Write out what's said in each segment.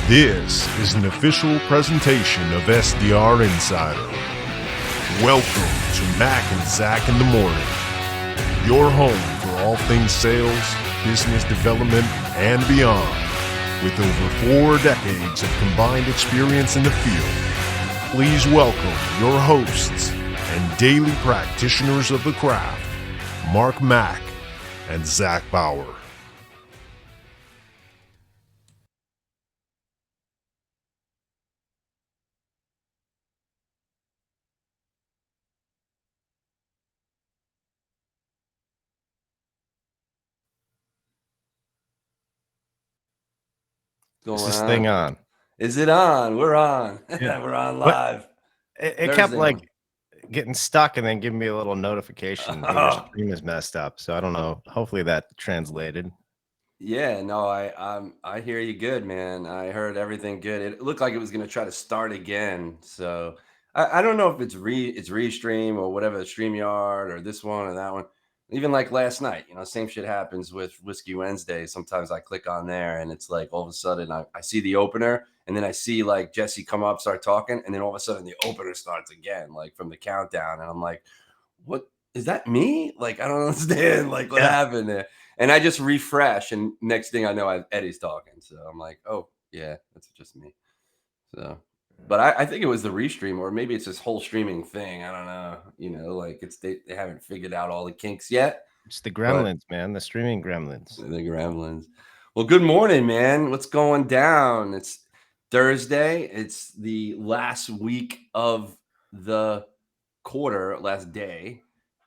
This is an official presentation of SDR Insider. Welcome to Mac and Zach in the Morning, your home for all things sales, business development, and beyond. With over 4 decades of combined experience in the field, please welcome your hosts and daily practitioners of the craft, Mark Mack and Zach Bauer. Is this thing on? Is it on? We're on. Yeah. We're on live. It kept like getting stuck and then giving me a little notification that your stream is messed up. So I don't know. Hopefully that translated. Yeah, no, I hear you good, man. I heard everything good. It looked like it was gonna try to start again. So I don't know if it's restream or whatever, StreamYard or this one or that one. Even like last night, same shit happens with Whiskey Wednesday. Sometimes I click on there and it's like all of a sudden I see the opener and then I see like Jesse come up, start talking, and then all of a sudden the opener starts again, like from the countdown. And I'm like, what is that me? Like, I don't understand. Like, what happened there? And I just refresh, and next thing I know, Eddie's talking. So I'm like, oh yeah, that's just me. So, but I think it was the restream, or maybe it's this whole streaming thing. I don't know. Like it's they haven't figured out all the kinks yet. It's the gremlins, man. The streaming gremlins. The gremlins. Well, good morning, man. What's going down? It's Thursday. It's the last week of the quarter, last day.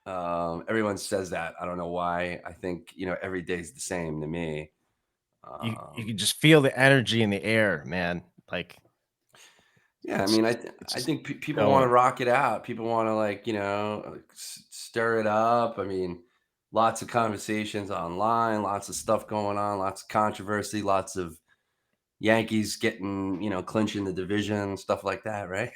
Everyone says that. I don't know why. I think every day's the same to me. You can just feel the energy in the air, man. Like, yeah, I mean, I think people want to rock it out. People want to stir it up. I mean, lots of conversations online, lots of stuff going on, lots of controversy, lots of Yankees getting clinching the division, stuff like that, right?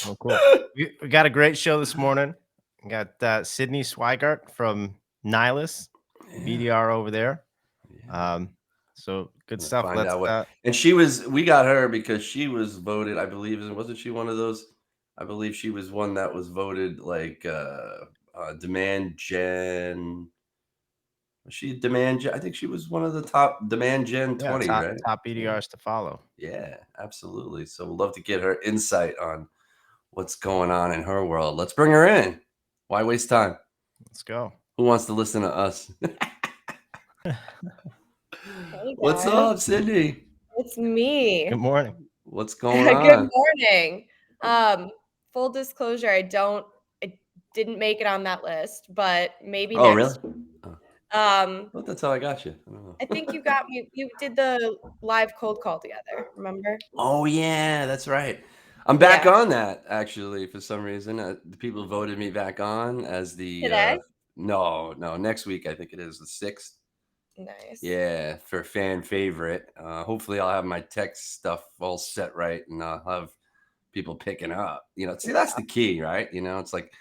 Oh, cool. We got a great show this morning. We got Sydney Swigart from Nihilus, BDR over there. So good stuff. And we got her because she was voted, I believe, wasn't she one of those? I believe she was one that was voted like demand gen. Was she demand gen? I think she was one of the top demand gen 20, right? Top BDRs to follow. Yeah, absolutely. So we'd love to get her insight on what's going on in her world. Let's bring her in. Why waste time? Let's go. Who wants to listen to us? Hey, what's up, Sydney? It's me. Good morning. What's going on? Good morning. Full disclosure, I didn't make it on that list, but maybe next. Really? Well, that's how I got you. I don't know. I think you got me. You did the live cold call together. Remember? Oh yeah, that's right. I'm back on that actually. For some reason, the people voted me back on as the today. No, next week I think it is the 6th. Nice. Yeah, for fan favorite. Hopefully, I'll have my text stuff all set right, and I'll have people picking up. See, that's the key, right? It's like,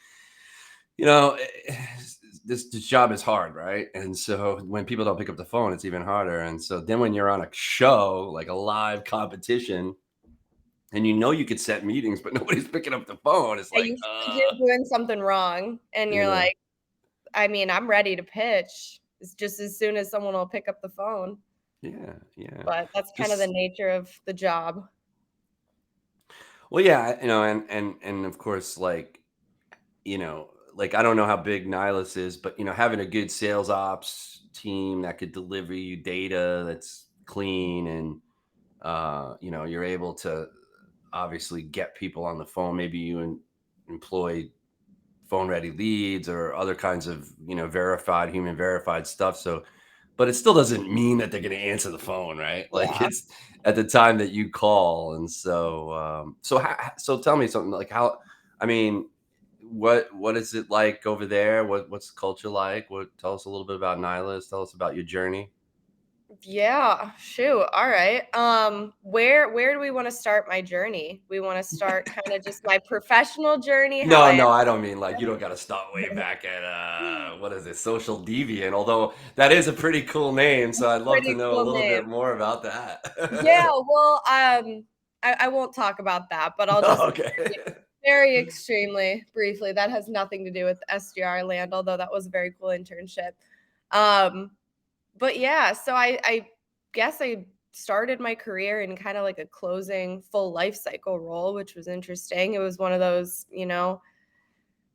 this job is hard, right? And so when people don't pick up the phone, it's even harder. And so then when you're on a show, like a live competition, and you could set meetings, but nobody's picking up the phone, it's like you're doing something wrong, and you're like, I mean, I'm ready to pitch. It's just as soon as someone will pick up the phone. Yeah. But that's kind of the nature of the job. Well, yeah, and of course, like I don't know how big Nihilus is, but having a good sales ops team that could deliver you data that's clean and you're able to obviously get people on the phone. Maybe you employ phone ready leads or other kinds of human verified stuff. So, but it still doesn't mean that they're going to answer the phone, right? Like it's at the time that you call. And so so tell me something, like how, I mean, what is it like over there? What's the culture like? Tell us a little bit about Nihilus. Tell us about your journey. Yeah, shoot. All right. Where do we want to start my journey? We want to start kind of just my professional journey, how I No, I don't mean like you don't got to start way back at what is it, Social Deviant? Although that is a pretty cool name, so I'd love to pretty know a cool little bit name. more about Yeah, that. well, I won't talk about that, but I'll just Okay. very extremely briefly. That has nothing to do with SDR land, although that was a very cool internship. But yeah, so I guess I started my career in kind of like a closing full life cycle role, which was interesting. It was one of those,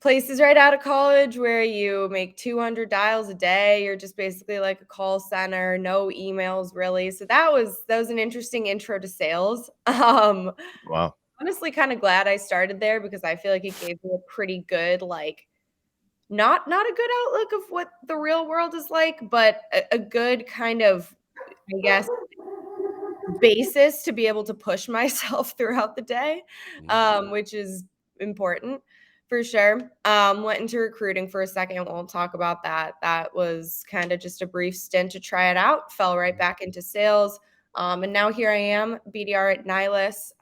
places right out of college where you make 200 dials a day. You're just basically like a call center, no emails really. So that was an interesting intro to sales. Wow. Honestly kind of glad I started there because I feel like it gave me a pretty good like not a good outlook of what the real world is like, but a good kind of, I guess, basis to be able to push myself throughout the day, Yeah. which is important for sure. Went into recruiting for a second. Won't talk about that. That was kind of just a brief stint to try it out. Fell right back into sales. And now here I am, BDR at Nihilus.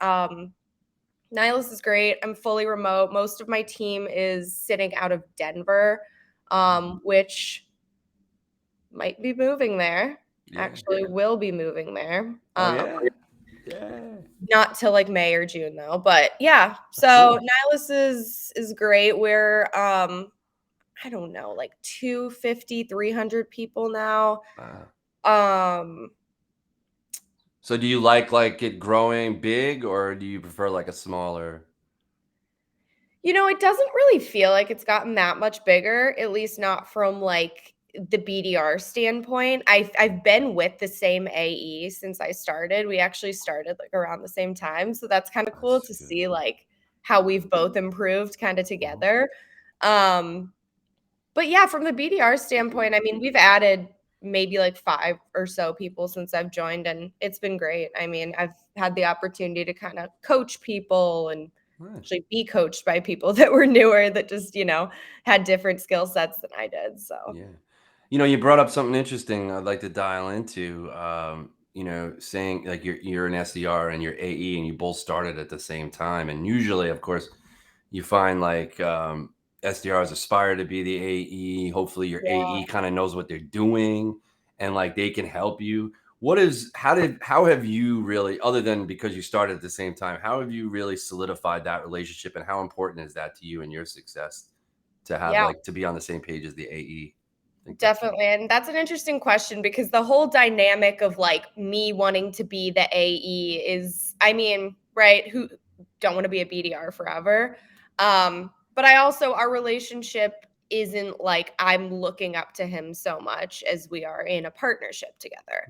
Nihilus is great. I'm fully remote. Most of my team is sitting out of Denver, which might be moving there. Yeah. Actually, will be moving there. Oh yeah. Yeah. Not till like May or June though. But yeah, so Cool. Nihilus is great. We're I don't know, like 250, 300 people now. Wow. Um So do you like it growing big or do you prefer like a smaller? It doesn't really feel like it's gotten that much bigger, at least not from like the BDR standpoint. I've been with the same AE since I started. We actually started like around the same time, so that's kind of cool That's to good. see like how we've both improved kind of together. Um but yeah, from the BDR standpoint, I mean, we've added maybe like 5 or so people since I've joined and it's been great. I mean, I've had the opportunity to kind of coach people and Nice. actually be coached by people that were newer that just, had different skill sets than I did. So, Yeah. You brought up something interesting I'd like to dial into. Saying like you're an SDR and you're AE and you both started at the same time. And usually, of course, you find like SDRs aspire to be the AE. Hopefully your yeah. AE kind of knows what they're doing and like they can help you. How have you really, other than because you started at the same time, how have you really solidified that relationship and how important is that to you and your success to have Yeah. like to be on the same page as the AE? Think that's Definitely. And that's an interesting question because the whole dynamic of like me wanting to be the AE is, I mean, right, who don't want to be a BDR forever. But I also, our relationship isn't like I'm looking up to him so much as we are in a partnership together.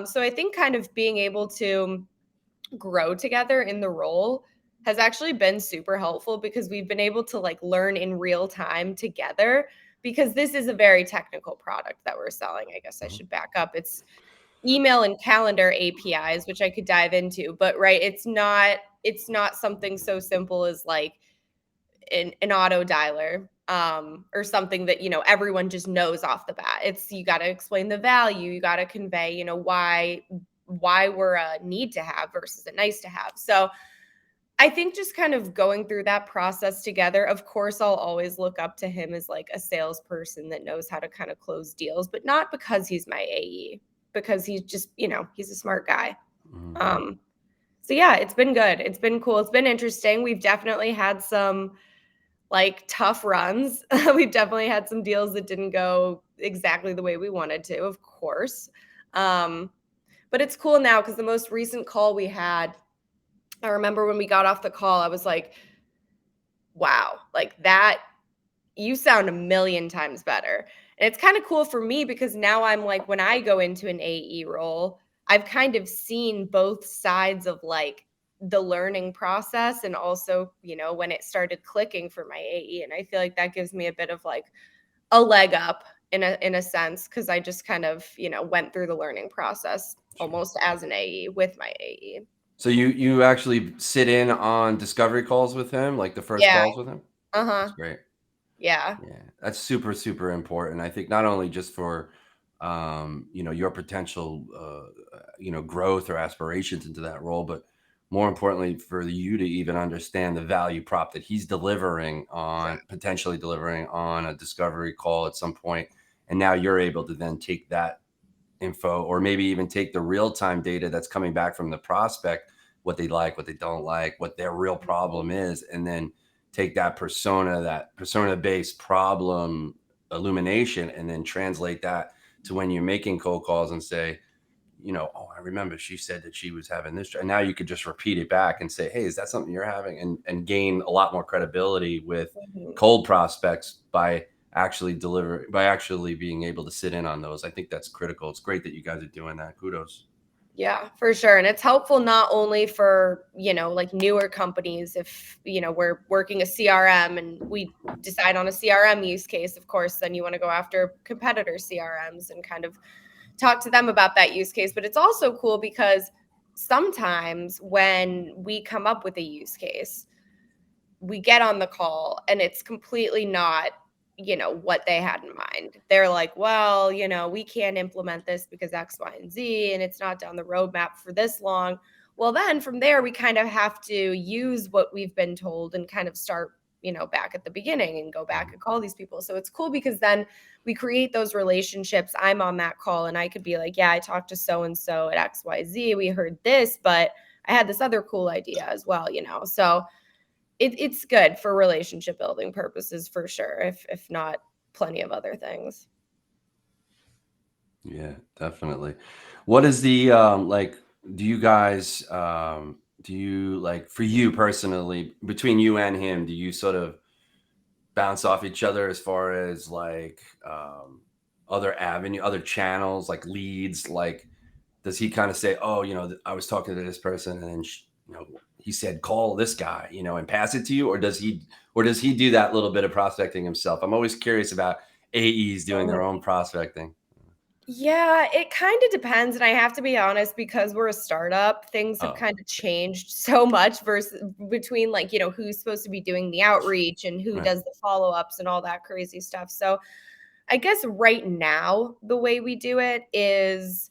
So I think kind of being able to grow together in the role has actually been super helpful because we've been able to like learn in real time together because this is a very technical product that we're selling. I guess I Mhm. should back up. It's email and calendar APIs, which I could dive into, but right, it's not something so simple as like an auto dialer or something that everyone just knows off the bat. It's you got to explain the value, you got to convey why we're a need to have versus a nice to have. So I think just kind of going through that process together. Of course, I'll always look up to him as like a salesperson that knows how to kind of close deals, but not because he's my AE, because he's just, he's a smart guy. Mhm. So yeah, it's been good. It's been cool. It's been interesting. We've definitely had some like tough runs. We've definitely had some deals that didn't go exactly the way we wanted to, of course. But it's cool now because the most recent call we had, I remember when we got off the call, I was like, wow, like that, you sound a million times better. And it's kind of cool for me because now I'm like, when I go into an AE role, I've kind of seen both sides of like the learning process and also, when it started clicking for my AE. And I feel like that gives me a bit of like a leg up in a sense because I just kind of, went through the learning process Sure. almost as an AE with my AE. So you actually sit in on discovery calls with him, like the first Yeah. calls with him? Uh-huh. That's great. Yeah. Yeah, that's super, super important. I think not only just for your potential, growth or aspirations into that role, but more importantly, for you to even understand the value prop that he's potentially delivering on a discovery call at some point. And now you're able to then take that info, or maybe even take the real-time data that's coming back from the prospect, what they like, what they don't like, what their real problem is, and then take that persona-based problem illumination, and then translate that to when you're making cold calls and say, oh, I remember she said that she was having this. And now you could just repeat it back and say, hey, is that something you're having? And gain a lot more credibility with cold prospects by actually being able to sit in on those. I think that's critical. It's great that you guys are doing that. Kudos. Yeah, for sure. And it's helpful not only for, like newer companies, if, we're working a CRM and we decide on a CRM use case, of course, then you want to go after competitor CRMs and kind of talk to them about that use case. But it's also cool because sometimes when we come up with a use case, we get on the call and it's completely not, what they had in mind. They're like, well, we can't implement this because X, Y, and Z, and it's not down the roadmap for this long. Well, then from there, we kind of have to use what we've been told and kind of start, back at the beginning and go back and call these people. So it's cool because then we create those relationships. I'm on that call and I could be like, yeah, I talked to so-and-so at XYZ. We heard this, but I had this other cool idea as well, So it's good for relationship building purposes for sure, if not plenty of other things. Yeah, definitely. What is the do you guys do you, like, for you personally, between you and him, do you sort of bounce off each other as far as like other channels, like leads? Like, does he kind of say, oh, I was talking to this person and then he said call this guy, and pass it to you, or does he do that little bit of prospecting himself? I'm always curious about AEs doing their own prospecting. Yeah, it kind of depends. And I have to be honest, because we're a startup, things have kind of changed so much between like, who's supposed to be doing the outreach and who does the follow-ups and all that crazy stuff. So I guess right now, the way we do it is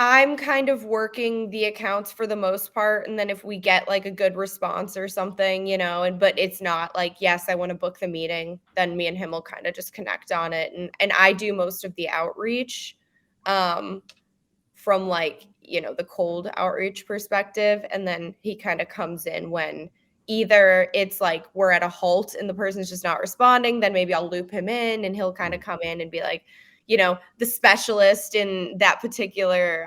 I'm kind of working the accounts for the most part. And then if we get like a good response or something, but it's not like, yes, I want to book the meeting, then me and him will kind of just connect on it. And I do most of the outreach from like, the cold outreach perspective. And then he kind of comes in when either it's like we're at a halt and the person's just not responding, then maybe I'll loop him in and he'll kind of come in and be like, the specialist in that particular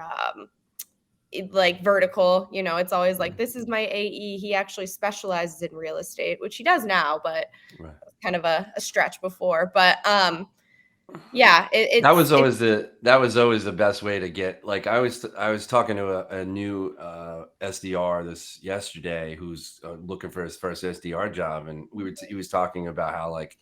like vertical, it's always like, this is my AE. He actually specializes in real estate, which he does now, but kind of a stretch before. But yeah, that was always the best way to get, like, I was talking to a new SDR yesterday who's looking for his first SDR job, and he was talking about how, like,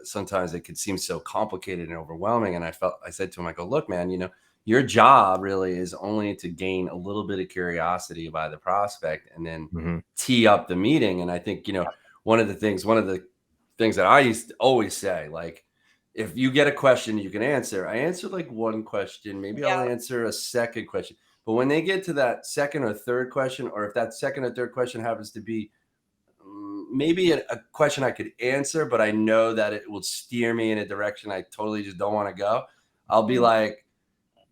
sometimes it could seem so complicated and overwhelming. And I said to him, I go, look, man, your job really is only to gain a little bit of curiosity by the prospect and then tee up the meeting. And I think, one of the things that I used to always say, like, if you get a question you can answer, I answer like one question, maybe I'll answer a second question. But when they get to that second or third question, or if that second or third question happens to be maybe a question I could answer, but I know that it will steer me in a direction I totally just don't want to go, I'll be like,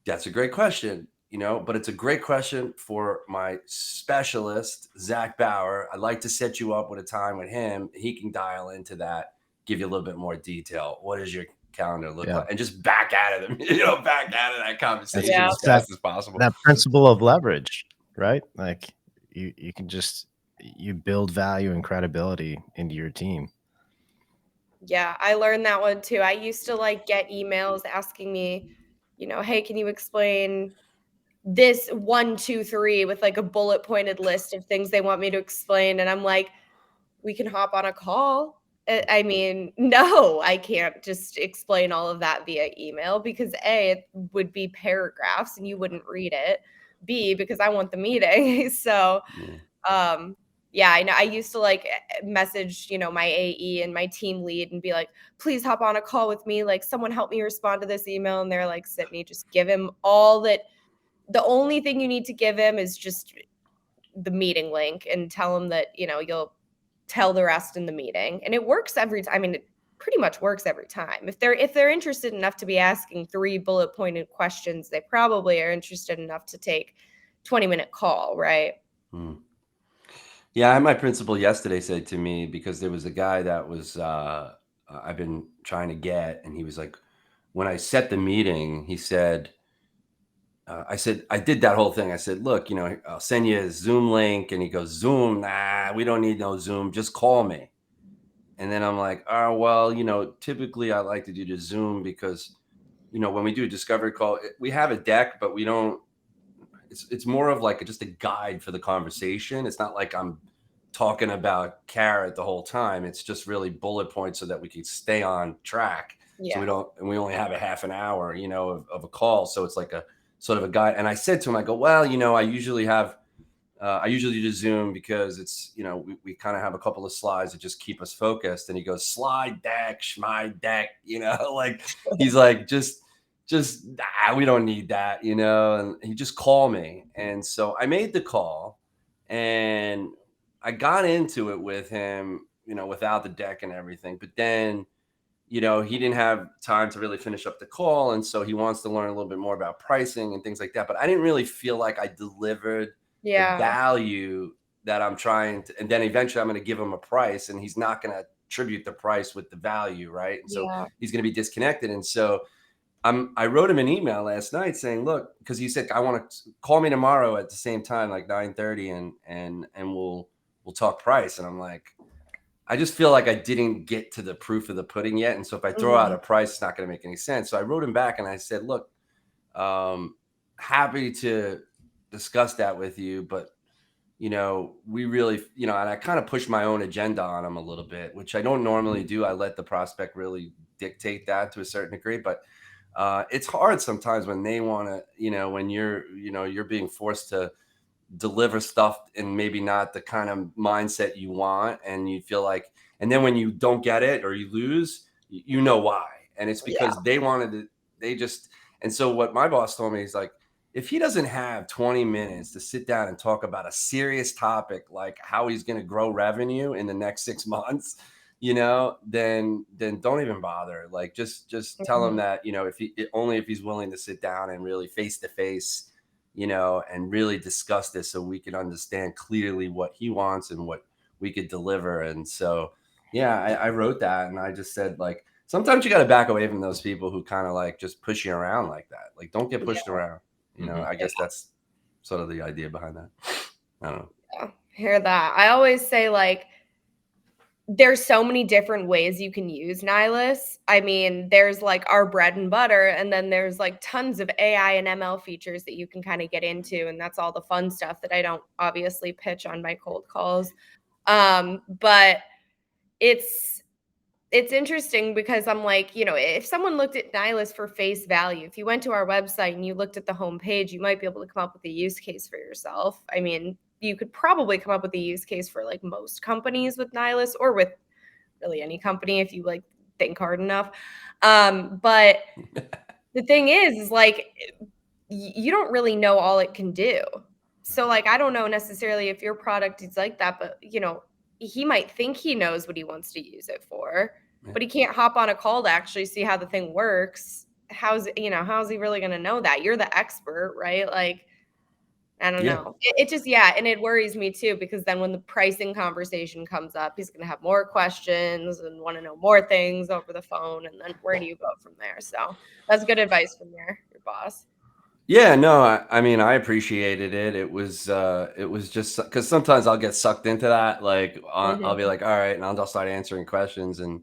that's a great question, but it's a great question for my specialist, Zach Bauer. I'd like to set you up with a time with him. He can dial into that, give you a little bit more detail. What does your calendar look like? And just back out of them, back out of that conversation as fast as possible. That principle of leverage, right? Like you can just, you build value and credibility into your team. Yeah, I learned that one too. I used to like get emails asking me, hey, can you explain this 1, 2, 3 with like a bullet pointed list of things they want me to explain. And I'm like, we can hop on a call. I mean, no, I can't just explain all of that via email because A, it would be paragraphs and you wouldn't read it. B, because I want the meeting. So, Yeah, I know. I used to like message, my AE and my team lead and be like, please hop on a call with me. Like, someone help me respond to this email. And they're like, Sydney, just give him all that. The only thing you need to give him is just the meeting link and tell him that, you'll tell the rest in the meeting. And it works every time. I mean, it pretty much works every time. If they're interested enough to be asking 3 bullet pointed questions, they probably are interested enough to take 20-minute call, right? Hmm. Yeah, I had my principal yesterday said to me, because there was a guy that was I've been trying to get, and he was like, when I set the meeting, he said, I said, I did that whole thing. I said, look, I'll send you a Zoom link. And he goes, Zoom? Nah, we don't need no Zoom. Just call me. And then I'm like, oh, well, typically I like to do the Zoom because, when we do a discovery call, we have a deck, but we don't, it's more of like just a guide for the conversation. It's not like I'm talking about carrot the whole time. It's just really bullet points so that we can stay on track. So Yeah. we only have a half an hour, of a call. So it's like a sort of a guide. And I said to him, I go, well, I usually do Zoom because it's, we kind of have a couple of slides that just keep us focused. And he goes, slide deck, schmy deck, like he's like, just we don't need that, and he just called me. And so I made the call and I got into it with him, without the deck and everything. But then, he didn't have time to really finish up the call. And so he wants to learn a little bit more about pricing and things like that. But I didn't really feel like I delivered the Yeah. value that I'm trying to. And then eventually I'm going to give him a price and he's not going to attribute the price with the value. Right. And so Yeah. he's going to be disconnected. And so I wrote him an email last night saying, look, because he said, I want to call me tomorrow at the same time, like 9:30, and we'll talk price. And I'm like, I just feel like I didn't get to the proof of the pudding yet. And so if I throw out a price, it's not going to make any sense. So I wrote him back and I said, look, happy to discuss that with you, but we really, and I kind of pushed my own agenda on him a little bit, which I don't normally do. I let the prospect really dictate that to a certain degree, but it's hard sometimes when they want to, when you're being forced to deliver stuff and maybe not the kind of mindset you want, and you feel like, and then when you don't get it or you lose, you know why. And it's because they wanted to, and so what my boss told me is like, if he doesn't have 20 minutes to sit down and talk about a serious topic like how he's going to grow revenue in the next 6 months, then don't even bother. Like just tell him that, if he's willing to sit down and really face to face, and really discuss this so we can understand clearly what he wants and what we could deliver. And so, yeah, I wrote that and I just said, like, sometimes you got to back away from those people who kind of like just push you around like that. Like, don't get pushed around. I guess that's sort of the idea behind that. I don't know. Yeah, hear that. I always say, like, there's so many different ways you can use Nihilus. I mean, there's like our bread and butter, and then there's like tons of AI and ML features that you can kind of get into, and that's all the fun stuff that I don't obviously pitch on my cold calls. But it's interesting because I'm like, if someone looked at Nihilus for face value, if you went to our website and you looked at the homepage, you might be able to come up with a use case for yourself. I mean, you could probably come up with a use case for like most companies with Nihilus, or with really any company if you like think hard enough. But the thing is like, you don't really know all it can do. So like, I don't know necessarily if your product is like that, but he might think he knows what he wants to use it for, but he can't hop on a call to actually see how the thing works. How's he really going to know that? You're the expert, right? Like, I don't know. It just, and it worries me too, because then when the pricing conversation comes up, he's going to have more questions and want to know more things over the phone. And then where do you go from there? So that's good advice from your boss. Yeah, no, I mean, I appreciated it. It was just because sometimes I'll get sucked into that. Like, I'll be like, all right, and I'll just start answering questions and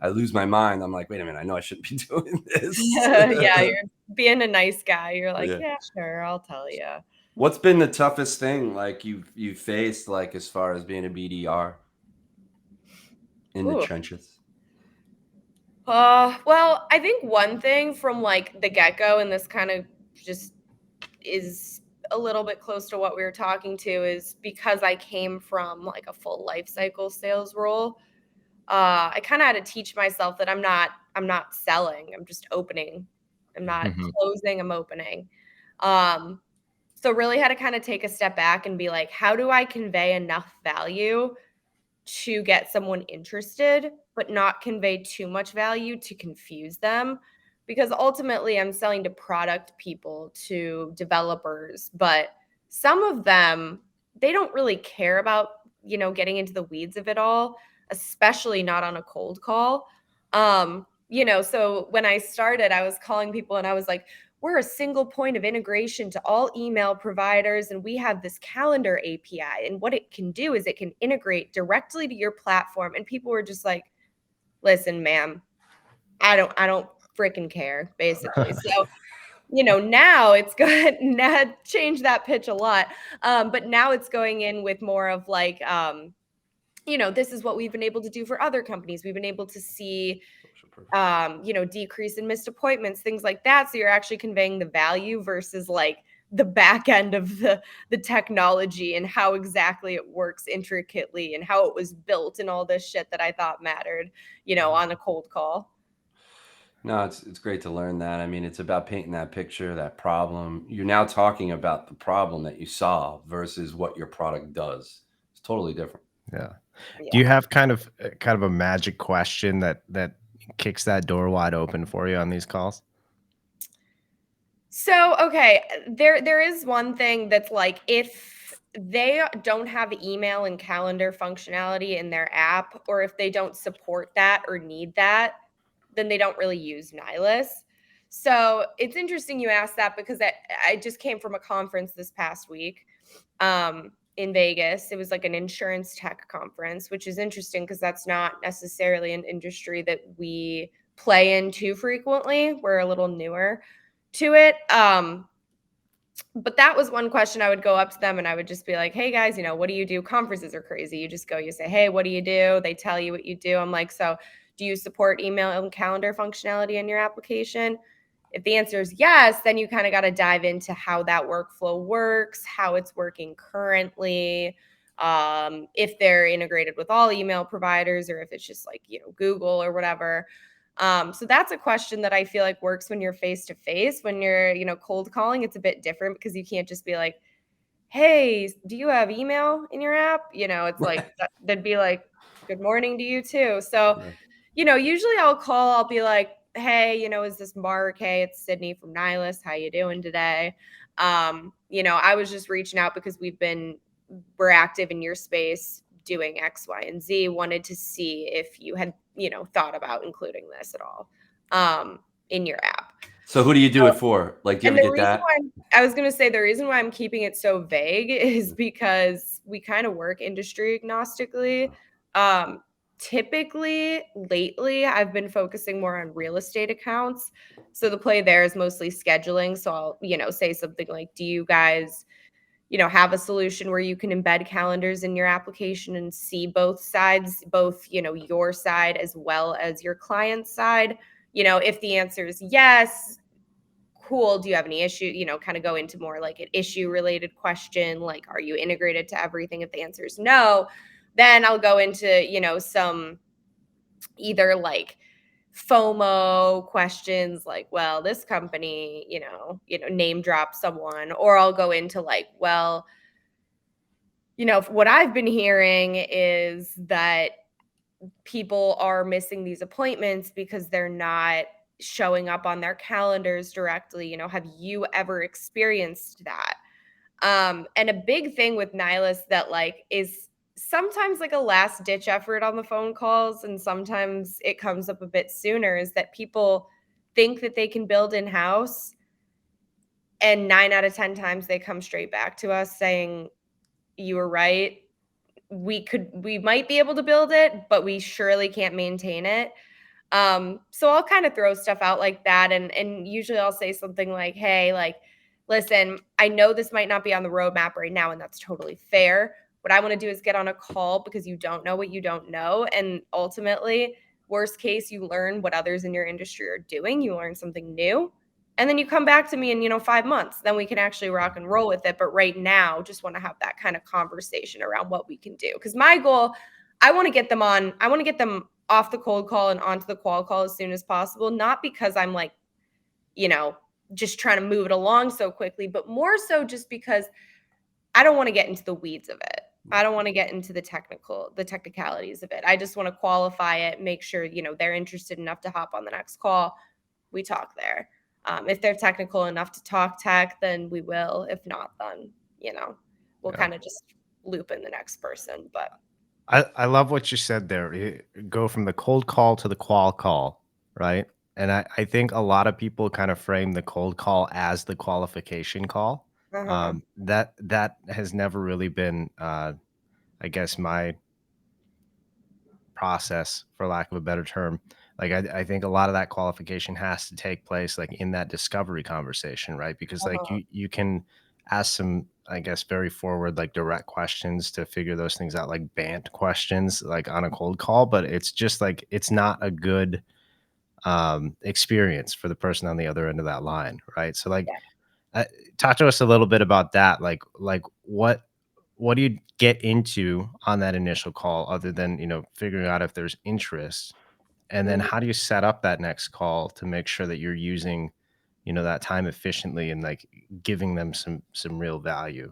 I lose my mind. I'm like, wait a minute, I know I shouldn't be doing this. Yeah, you're being a nice guy. You're like, yeah, sure, I'll tell you. What's been the toughest thing like you've faced, like as far as being a BDR in the trenches? Well, I think one thing from like the get-go, and this kind of just is a little bit close to what we were talking to is because I came from like a full life cycle sales role. I kind of had to teach myself that I'm not selling. I'm just opening. I'm not closing. I'm opening. So really had to kind of take a step back and be like, how do I convey enough value to get someone interested, but not convey too much value to confuse them? Because ultimately I'm selling to product people, to developers, but some of them, they don't really care about, getting into the weeds of it all, especially not on a cold call. So when I started, I was calling people and I was like, we're a single point of integration to all email providers, and we have this calendar API. And what it can do is it can integrate directly to your platform. And people were just like, listen, ma'am, I don't freaking care, basically. So, now it's good. Now change that pitch a lot. But now it's going in with more of like, this is what we've been able to do for other companies. We've been able to see decrease in missed appointments, things like that. So you're actually conveying the value versus like the back end of the technology and how exactly it works intricately and how it was built and all this shit that I thought mattered, on a cold call. No, it's great to learn that. I mean, it's about painting that picture, that problem. You're now talking about the problem that you solve versus what your product does. It's totally different. Yeah. Do you have kind of a magic question that kicks that door wide open for you on these calls? So, okay, there is one thing that's like, if they don't have email and calendar functionality in their app, or if they don't support that or need that, then they don't really use Nihilus. So it's interesting you asked that, because I just came from a conference this past week in Vegas. It was like an insurance tech conference, which is interesting because that's not necessarily an industry that we play in too frequently. We're a little newer to it. But that was one question. I would go up to them and I would just be like, hey guys, what do you do? Conferences are crazy. You just go, you say, hey, what do you do? They tell you what you do. I'm like, so do you support email and calendar functionality in your application? If the answer is yes, then you kind of got to dive into how that workflow works, how it's working currently, if they're integrated with all email providers, or if it's just like, Google or whatever. So that's a question that I feel like works when you're face to face. When you're, cold calling, it's a bit different because you can't just be like, hey, do you have email in your app? It's like, they'd be like, good morning to you too. So, usually I'll be like, hey, is this Mark? Hey, it's Sydney from Nihilus. How you doing today? I was just reaching out because we're active in your space doing X, Y, and Z. Wanted to see if you had, thought about including this at all in your app. So who do you do it for? Like, do you ever get that? I was going to say the reason why I'm keeping it so vague is because we kind of work industry agnostically. Typically, lately, I've been focusing more on real estate accounts. So the play there is mostly scheduling. So I'll, say something like, do you guys, have a solution where you can embed calendars in your application and see both sides, both, your side as well as your client's side? If the answer is yes, cool. Do you have any issue? Kind of go into more like an issue related question, like, are you integrated to everything? If the answer is no, then I'll go into, some either like FOMO questions, like, well, this company, name drop someone, or I'll go into like, well, what I've been hearing is that people are missing these appointments because they're not showing up on their calendars directly. Have you ever experienced that? And a big thing with Nihilus that like is sometimes like a last ditch effort on the phone calls, and sometimes it comes up a bit sooner, is that people think that they can build in-house, and 9 out of 10 times they come straight back to us saying, you were right. We might be able to build it, but we surely can't maintain it. So I'll kind of throw stuff out like that. And usually I'll say something like, hey, like, listen, I know this might not be on the roadmap right now, and that's totally fair. What I want to do is get on a call because you don't know what you don't know. And ultimately, worst case, you learn what others in your industry are doing. You learn something new. And then you come back to me in 5 months, then we can actually rock and roll with it. But right now, just want to have that kind of conversation around what we can do. Because my goal, I want to get them off the cold call and onto the qual call as soon as possible. Not because I'm like, just trying to move it along so quickly, but more so just because I don't want to get into the weeds of it. I don't want to get into the technicalities of it. I just want to qualify it, make sure, they're interested enough to hop on the next call. We talk there. If they're technical enough to talk tech, then we will. If not, then, we'll kind of just loop in the next person. But I love what you said there. Go from the cold call to the qual call, right? And I think a lot of people kind of frame the cold call as the qualification call. That has never really been, I guess, my process, for lack of a better term. Like I think a lot of that qualification has to take place like in that discovery conversation, right? Because like you can ask some, I guess, very forward, like direct questions to figure those things out, like BANT questions, like on a cold call, but it's just like it's not a good experience for the person on the other end of that line, right? So like talk to us a little bit about that. Like what do you get into on that initial call other than, figuring out if there's interest? And then how do you set up that next call to make sure that you're using, that time efficiently and like giving them some real value?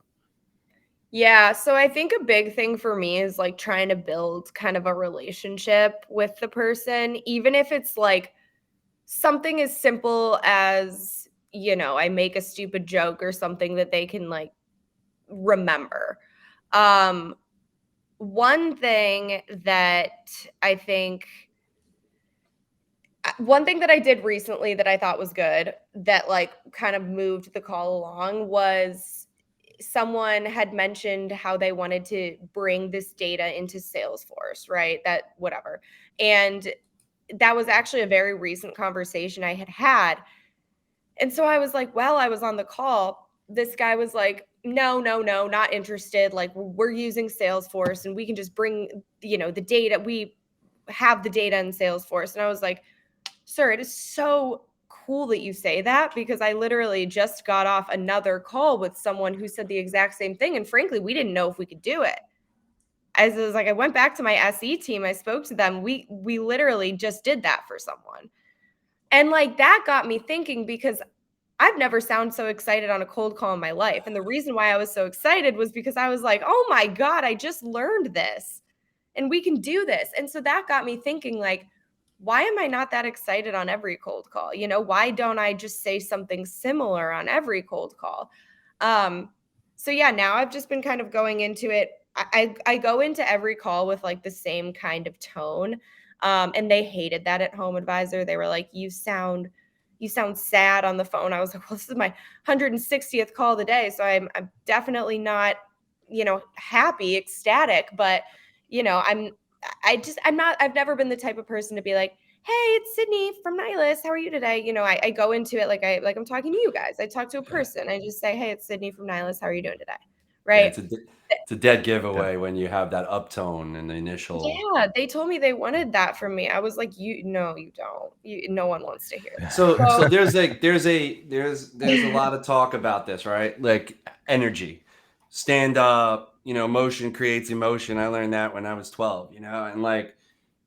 Yeah, so I think a big thing for me is like trying to build kind of a relationship with the person, even if it's like something as simple as, I make a stupid joke or something that they can like remember. Um, one thing that I think one thing that I did recently that I thought was good that like kind of moved the call along was someone had mentioned how they wanted to bring this data into Salesforce, right? That whatever. And that was actually a very recent conversation I had had. And so I was like, well, I was on the call. This guy was like, no, no, no, not interested. Like we're using Salesforce and we can just bring, the data. We have the data in Salesforce. And I was like, sir, it is so cool that you say that because I literally just got off another call with someone who said the exact same thing. And frankly, we didn't know if we could do it. As it was like, I went back to my SE team. I spoke to them. We literally just did that for someone. And like that got me thinking because I've never sounded so excited on a cold call in my life. And the reason why I was so excited was because I was like, oh my God, I just learned this and we can do this. And so that got me thinking like, why am I not that excited on every cold call? Why don't I just say something similar on every cold call? So yeah, now I've just been kind of going into it. I go into every call with like the same kind of tone. And they hated that at Home Advisor. They were like, you sound sad on the phone. I was like, well, this is my 160th call of the day. So I'm definitely not, happy, ecstatic, but I've never been the type of person to be like, hey, it's Sydney from Nihilus. How are you today? I go into it like I'm talking to you guys. I talk to a person. I just say, hey, it's Sydney from Nihilus. How are you doing today? Yeah, Right. it's a dead giveaway when you have that uptone in the initial. Yeah, they told me they wanted that from me. I was like, no, you don't. No one wants to hear that. So there's a lot of talk about this, right? Like energy, stand up, motion creates emotion. I learned that when I was 12, and like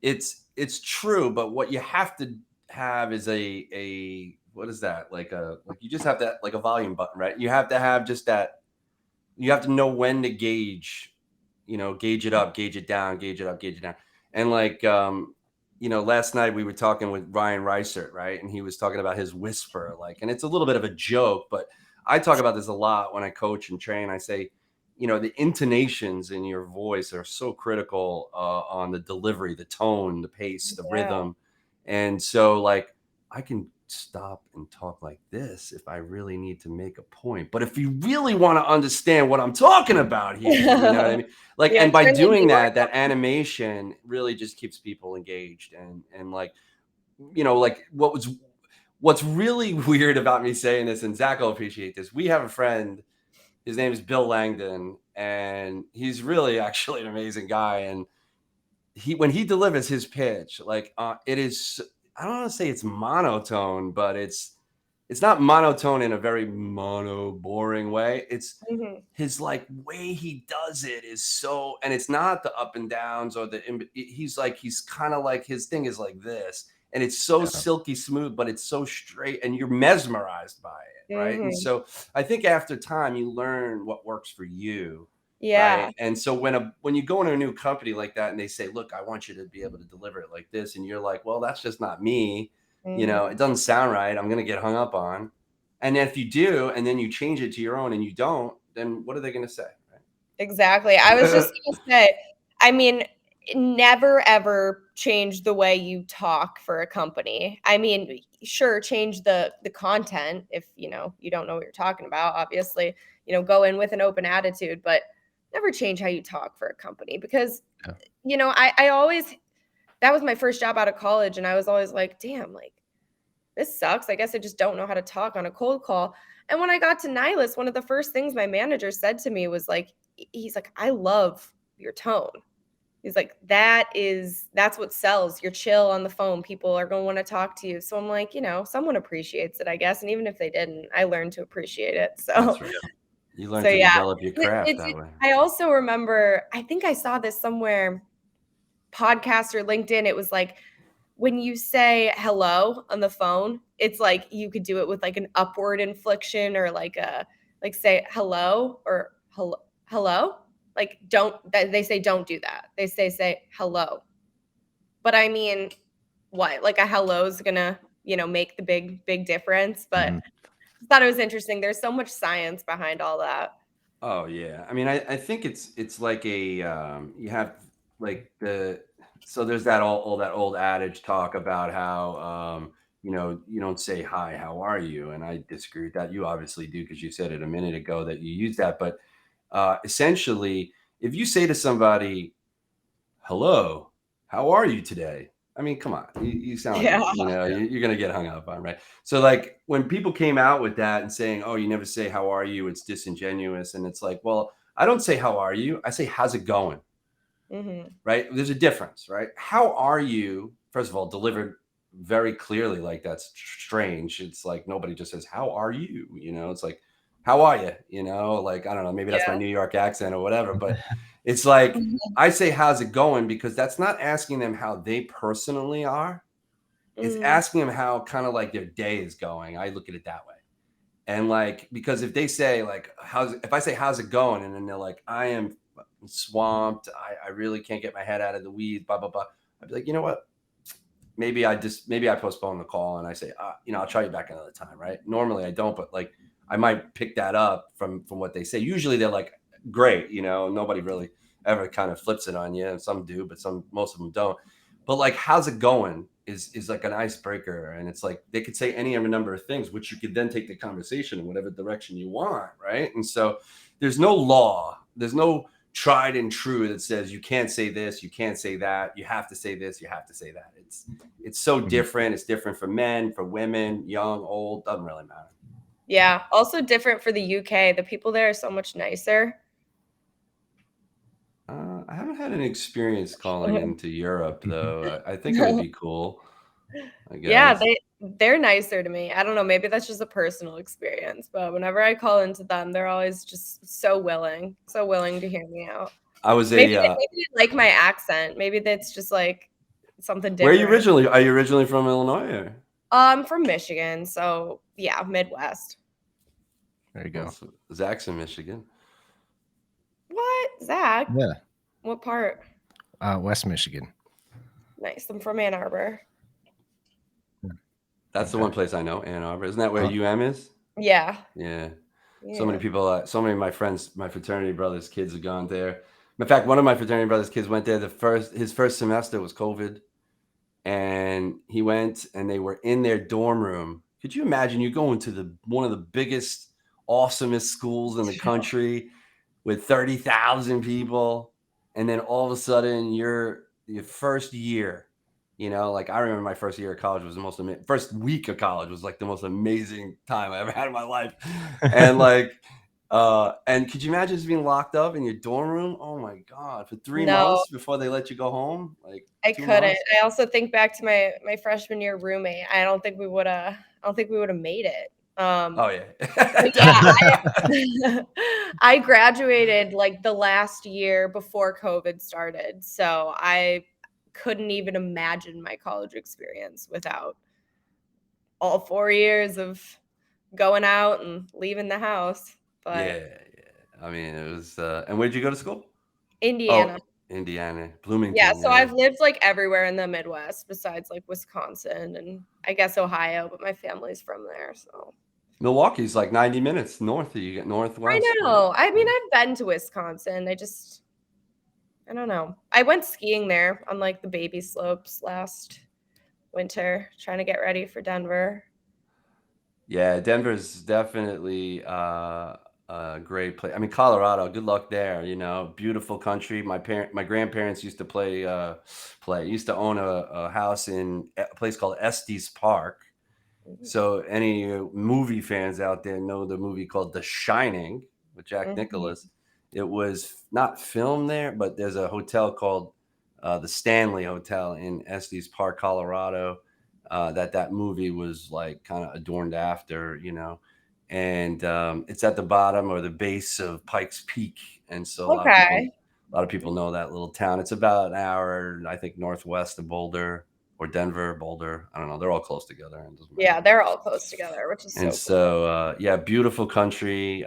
it's true, but what you have to have is a what is that? Like you just have that like a volume button, right? You have to have just that. You have to know when to gauge, gauge it up, gauge it down, gauge it up, gauge it down. And like last night we were talking with Ryan Reisert, right? And he was talking about his whisper, like, and it's a little bit of a joke, but I talk about this a lot when I coach and train. I say, the intonations in your voice are so critical on the delivery, the tone, the pace, the rhythm. And so like I can stop and talk like this if I really need to make a point. But if you really want to understand what I'm talking about here, you know what I mean? Like, and by doing that animation really just keeps people engaged and like, like what's really weird about me saying this, and Zach will appreciate this. We have a friend, his name is Bill Langdon, and he's really actually an amazing guy. And when he delivers his pitch, like it is, I don't want to say it's monotone, but it's it's not monotone in a very boring way. It's Mhm. his like way he does it is so, and it's not the up and downs or he's kind of like his thing is like this, and it's so Yeah. silky smooth, but it's so straight, and you're mesmerized by it, right? And Mhm. so I think after time you learn what works for you, right? Yeah. And so when you go into a new company like that and they say, look, I want you to be able to deliver it like this, and you're like, well, that's just not me, it Mhm. doesn't sound right, I'm going to get hung up on. And if you do, and then you change it to your own and you don't, then what are they going to say? Exactly. I was just gonna say, I mean, never ever change the way you talk for a company. I mean, sure, change the content if you don't know what you're talking about. Obviously, go in with an open attitude, but never change how you talk for a company because Yeah. I always that was my first job out of college, and I was always like, damn, like this sucks. I guess I just don't know how to talk on a cold call. And when I got to Nihilus, one of the first things my manager said to me was like, he's like, I love your tone. He's like, that's what sells. You're chill on the phone. People are going to want to talk to you. So I'm like, someone appreciates it, I guess. And even if they didn't, I learned to appreciate it. That's So, right. You learn so to yeah. develop your craft that way. I also remember, I think I saw this somewhere, podcast or LinkedIn. It was like, when you say hello on the phone, it's like you could do it with like an upward inflection or like say hello or hello. Like they say don't do that. They say hello. But I mean, what? Like a hello is gonna, make the big difference. But Mhm. I thought it was interesting. There's so much science behind all that. Oh yeah. I mean, I think it's like a you have like there's that all that old adage talk about how you don't say hi, how are you? And I disagree with that. You obviously do because you said it a minute ago that you use that. But essentially, if you say to somebody, hello, how are you today? I mean, come on, you sound like Yeah. you're gonna get hung up on, right? So like when people came out with that and saying, oh, you never say how are you, it's disingenuous, and it's like, well, I don't say how are you, I say how's it going, Hmm. right? There's a difference, right? How are you, first of all, delivered very clearly, like that's strange. It's like nobody just says, how are you? It's like, how are you? Like, I don't know, maybe that's my Yeah. New York accent or whatever, but it's like, I say, how's it going? Because that's not asking them how they personally are. It's Hmm. asking them how kind of like their day is going. I look at it that way. And like, because if they say like, if I say, how's it going? And then they're like, I am swamped. I really can't get my head out of the weeds, blah, blah, blah. I'd be like, you know what? Maybe I postpone the call and I say, I'll try you back another time. Right. Normally I don't, but like, I might pick that up from what they say. Usually they're like, great. Nobody really ever kind of flips it on you. And some do, but most of them don't. But like, how's it going is like an icebreaker. And it's like, they could say any of a number of things, which you could then take the conversation in whatever direction you want. Right. And so there's no law. There's no tried and true that says you can't say this, you can't say that, you have to say this, you have to say that. It's so Mhm. different. It's different for men, for women, young, old, doesn't really matter. Yeah. Also different for the UK. The people there are so much nicer. I haven't had an experience calling into Europe though. I think it would be cool, I Yeah, guess. they're nicer to me. I don't know, maybe that's just a personal experience, but whenever I call into them, they're always just so willing to hear me out. I was Maybe a they like my accent. Maybe that's just like something Where are you different. originally? Are you originally from Illinois or? I'm from Michigan, so yeah, Midwest. There you Well, go. Zach's in Michigan. What? Zach? Yeah. What part? West Michigan. Nice. I'm from Ann Arbor. That's the Okay. one place I know, Ann Arbor. Isn't that where Uh, UM is? Yeah. Yeah. So many Yeah. people, so many of my friends, my fraternity brothers' kids have gone there. In fact, one of my fraternity brothers' kids went there. His first semester was COVID, and he went, and they were in their dorm room. Could you imagine you go into one of the biggest, awesomest schools in the country with 30,000 people, and then all of a sudden your first year, like I remember my first year of college was the most first week of college was like the most amazing time I ever had in my life. And like and could you imagine just being locked up in your dorm room? Oh my god, for 3 No, months before they let you go home? Like I 2 couldn't. months? I also think back to my freshman year roommate. I don't think we would have made it. Oh yeah. But yeah, I graduated like the last year before COVID started. So I couldn't even imagine my college experience without all 4 years of going out and leaving the house. But Yeah, yeah. I mean, it was. And where'd you go to school? Indiana. Oh, Indiana, Yeah, Bloomington. so Yeah. I've lived like everywhere in the Midwest besides like Wisconsin and I guess Ohio, but my family's from there. So Milwaukee's like 90 minutes north. You get I northwest, right? know. I mean, Yeah. I've been to Wisconsin. I don't know. I went skiing there on like the baby slopes last winter, trying to get ready for Denver. Yeah, Denver's definitely a great place. I mean, Colorado, good luck there. Beautiful country. My grandparents used to used to own a house in a place called Estes Park. So any movie fans out there know the movie called The Shining with Jack Mhm. Nicholson. It was not filmed there, but there's a hotel called the Stanley Hotel in Estes Park, Colorado, that movie was like kind of adorned after. And it's at the bottom or the base of Pikes Peak, and so Okay. a lot of people know that little town. It's about an hour, I think, northwest of Boulder or Denver, Boulder. I don't know. They're all close together. It doesn't matter. Yeah, they're all close together, which is And so cool. so, yeah, beautiful country.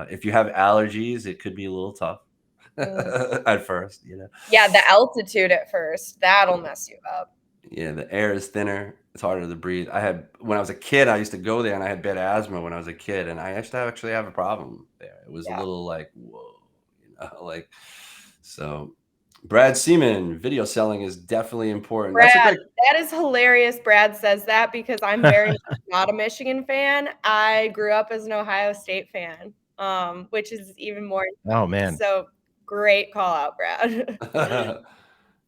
If you have allergies, it could be a little tough Mm. at first. Yeah, the altitude at first, that'll mess you up. Yeah, the air is thinner. It's harder to breathe. When I was a kid, I used to go there and I had bad asthma when I was a kid. And I actually have a problem there. It was a Yeah. little like, whoa, like, so Brad Seaman, video selling is definitely important. That's a Brad, great. that is hilarious Brad says that because I'm very much not a Michigan fan. I grew up as an Ohio State fan, which is even more Oh man, so great call out, Brad.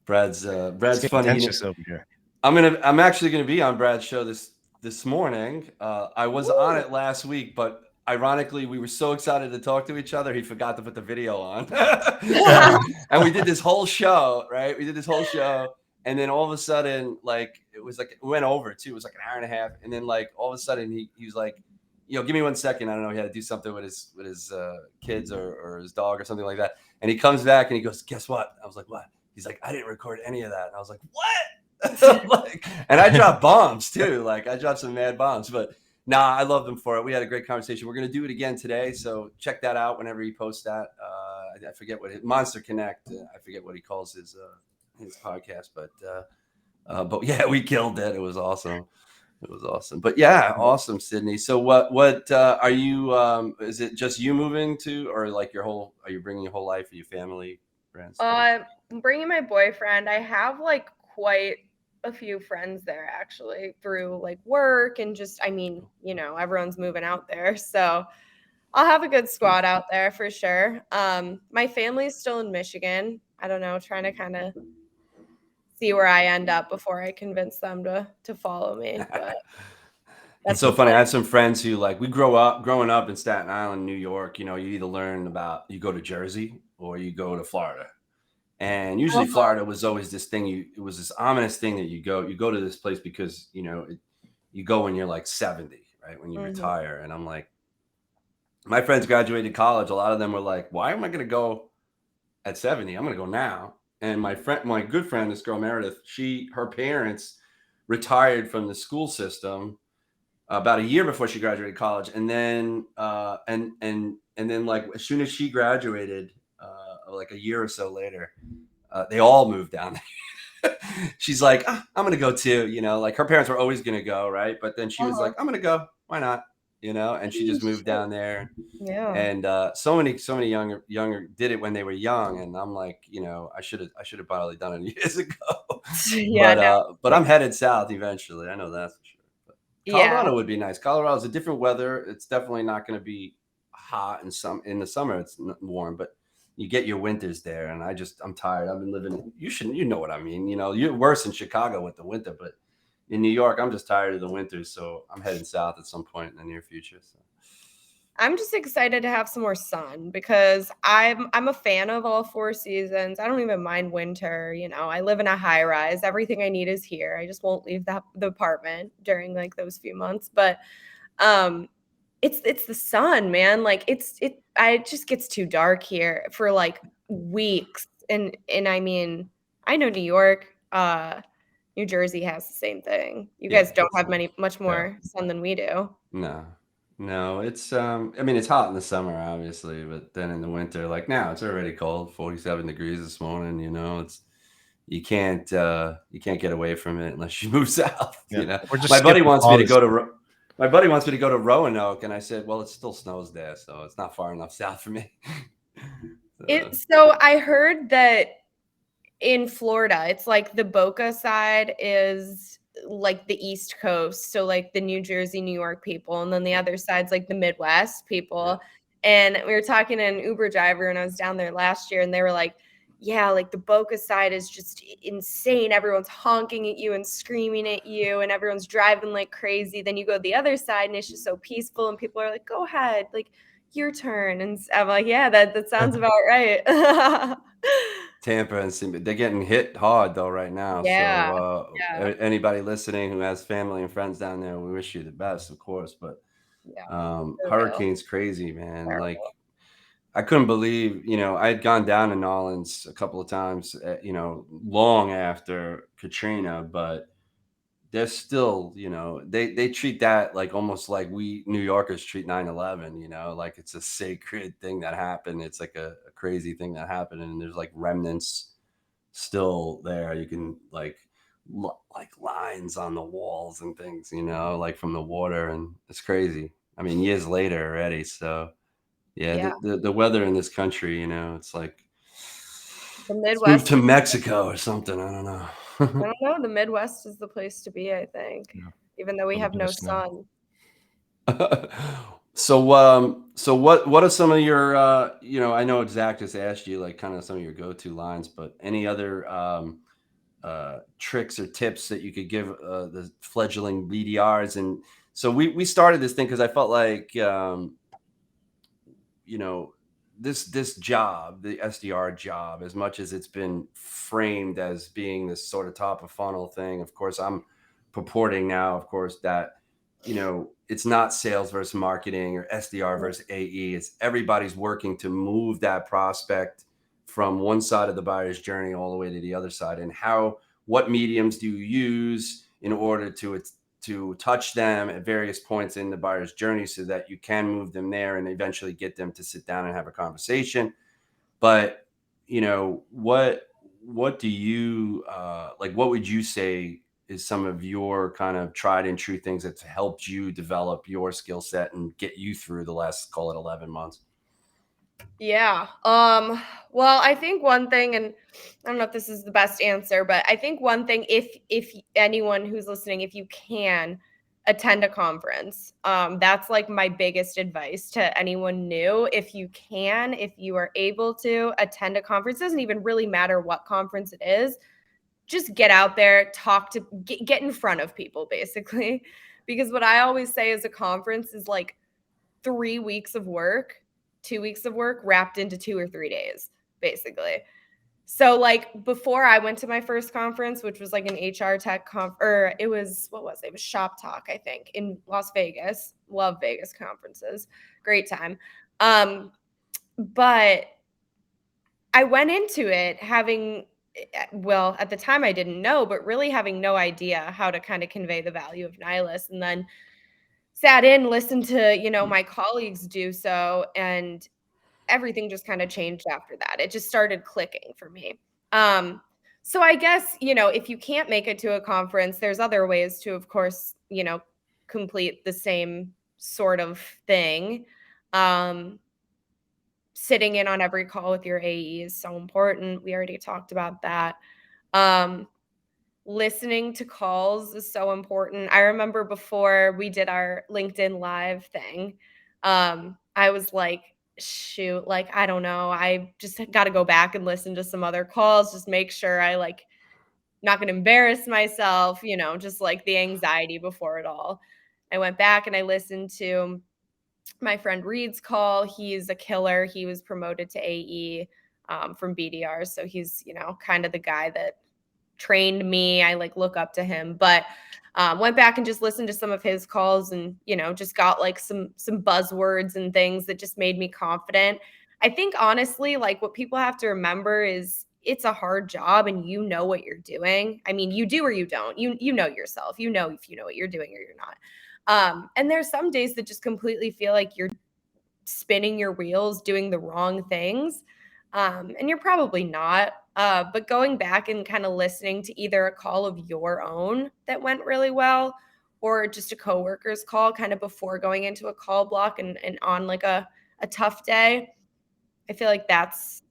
Brad's it's Brad's getting funny. contentious over here. I'm actually gonna be on Brad's show this morning. I was on it last week, but ironically, we were so excited to talk to each other, he forgot to put the video on. And we did this whole show, right? We did this whole show, and then all of a sudden, like it went over too. It was like an hour and a half, and then like all of a sudden, he was like, give me 1 second. I don't know. He had to do something with his kids or his dog or something like that. And he comes back and he goes, "Guess what?" I was like, "What?" He's like, "I didn't record any of that." And I was like, "What?" And I dropped bombs too. Like I dropped some mad bombs, but nah, I love them for it. We had a great conversation. We're going to do it again today. So check that out whenever he posts that. I forget Monster Connect. I forget what he calls his podcast, but yeah, we killed it. It was awesome. It was awesome. But yeah, awesome, Sydney. So what are you, is it just you moving to, or like are you bringing your whole life, or your family, friends? I'm bringing my boyfriend. I have like quite a few friends there actually through like work and just, I mean, everyone's moving out there. So I'll have a good squad out there for sure. My family's still in Michigan. I don't know, trying to kind of see where I end up before I convince them to follow me. But It's that's so the funny. plan. I have some friends who like growing up in Staten Island, New York. You either you go to Jersey or you go to Florida, and usually Florida was always this thing. It was this ominous thing that you go to this place because you go when you're like 70, right, when you retire. And I'm like, my friends graduated college. A lot of them were like, "Why am I going to go at 70? I'm going to go now." And my good friend, this girl Meredith, her parents retired from the school system about a year before she graduated college, and then like as soon as she graduated, like a year or so later, they all moved down there. She's like, I'm gonna go too. Like her parents were always gonna go, right? But then she was like, I'm gonna go. Why not? And she just moved down there. Yeah. And so many younger did it when they were young, and I'm like, I should have probably done it years ago. Yeah, no. But I'm headed south eventually. I know that for sure. Yeah. Colorado would be nice. Colorado's a different weather. It's definitely not going to be hot in the summer. It's warm, but you get your winters there. And I'm tired. I've been living. You know what I mean. You're worse in Chicago with the winter, but in New York, I'm just tired of the winters. So I'm heading south at some point in the near future. So. I'm just excited to have some more sun because I'm a fan of all 4 seasons. I don't even mind winter. I live in a high rise. Everything I need is here. I just won't leave the apartment during like those few months. But It's the sun, man. Like it just gets too dark here for like weeks. And I mean, I know New York, New Jersey has the same thing. You Yeah. guys don't have much more sun than we do. No, it's I mean, it's hot in the summer, obviously, but then in the winter, like now, it's already cold, 47 degrees this morning. It's you can't get away from it unless you move south. Yeah. We're just My buddy skipping wants all me to this go stuff. to my buddy wants me to go to Roanoke, and I said, well, it still snows there, so it's not far enough south for me. So I heard that in Florida, it's like the Boca side is like the East Coast, so like the New Jersey, New York people, and then the other side's like the Midwest people. And we were talking to an Uber driver, and I was down there last year, and they were like, yeah, like the Boca side is just insane. Everyone's honking at you and screaming at you, and everyone's driving like crazy. Then you go to the other side, and it's just so peaceful, and people are like, go ahead, like your turn. And I'm like, yeah, that sounds about right. Tampa and they're getting hit hard though right now. Yeah, So yeah. anybody listening who has family and friends down there, we wish you the best, of course. But Yeah, for real. hurricane's crazy, man. Like Terrible. I couldn't believe, I had gone down to Nolens a couple of times, long after Katrina, but they're still, they treat that like almost like we New Yorkers treat 9/11, like it's a sacred thing that happened. It's like a crazy thing that happened. And there's like remnants still there. You can like lines on the walls and things, like from the water. And it's crazy. I mean, years later already. So yeah, Yeah. the weather in this country, it's like The let's move Midwest to is Mexico or something. I don't know. I don't know, the Midwest is the place to be, I think, Yeah. even though we A little have bit no of snow. sun. So what are some of your I know Zach just asked you like kind of some of your go-to lines, but any other tricks or tips that you could give the fledgling BDRs? And so we started this thing because I felt like you know this job, the SDR job, as much as it's been framed as being this sort of top of funnel thing, of course I'm purporting now, of course, that it's not sales versus marketing or SDR versus AE. It's everybody's working to move that prospect from one side of the buyer's journey all the way to the other side. And what mediums do you use in order to touch them at various points in the buyer's journey so that you can move them there and eventually get them to sit down and have a conversation. But what do you like, what would you say is some of your kind of tried and true things that's helped you develop your skill set and get you through the last, call it 11 months? Yeah. Well, I think one thing, and I don't know if this is the best answer, but I think one thing, if anyone who's listening, if you can attend a conference, that's like my biggest advice to anyone new. If you can, if you are able to attend a conference, doesn't even really matter what conference it is, just get out there, get in front of people, basically. Because what I always say is a conference is like 3 weeks of work, 2 weeks of work wrapped into 2 or 3 days, basically. So, like, before I went to my first conference, which was like an HR tech or it was, what was it? It was Shop Talk, I think, in Las Vegas. Love Vegas conferences. Great time. But I went into it having, well, at the time I didn't know, but really having no idea how to kind of convey the value of Nihilus. And then sat in, listened to, my colleagues do so, and everything just kind of changed after that. It just started clicking for me. So I guess, if you can't make it to a conference, there's other ways to, of course, complete the same sort of thing. Sitting in on every call with your AE is so important. We already talked about that. Listening to calls is so important. I remember before we did our LinkedIn Live thing, I was like, shoot, like, I don't know. I just got to go back and listen to some other calls, just make sure I like not going to embarrass myself, just like the anxiety before it all. I went back and I listened to my friend Reed's call. He's a killer. He was promoted to AE from BDR. So he's, kind of the guy that trained me. I like look up to him. But Went back and just listened to some of his calls and, just got like some buzzwords and things that just made me confident. I think honestly, like what people have to remember is it's a hard job and you know what you're doing. I mean, you do or you don't. You know yourself. You know if you know what you're doing or you're not. And there's some days that just completely feel like you're spinning your wheels, doing the wrong things. And you're probably not. But going back and kind of listening to either a call of your own that went really well or just a coworker's call kind of before going into a call block and on like a tough day, I feel like that's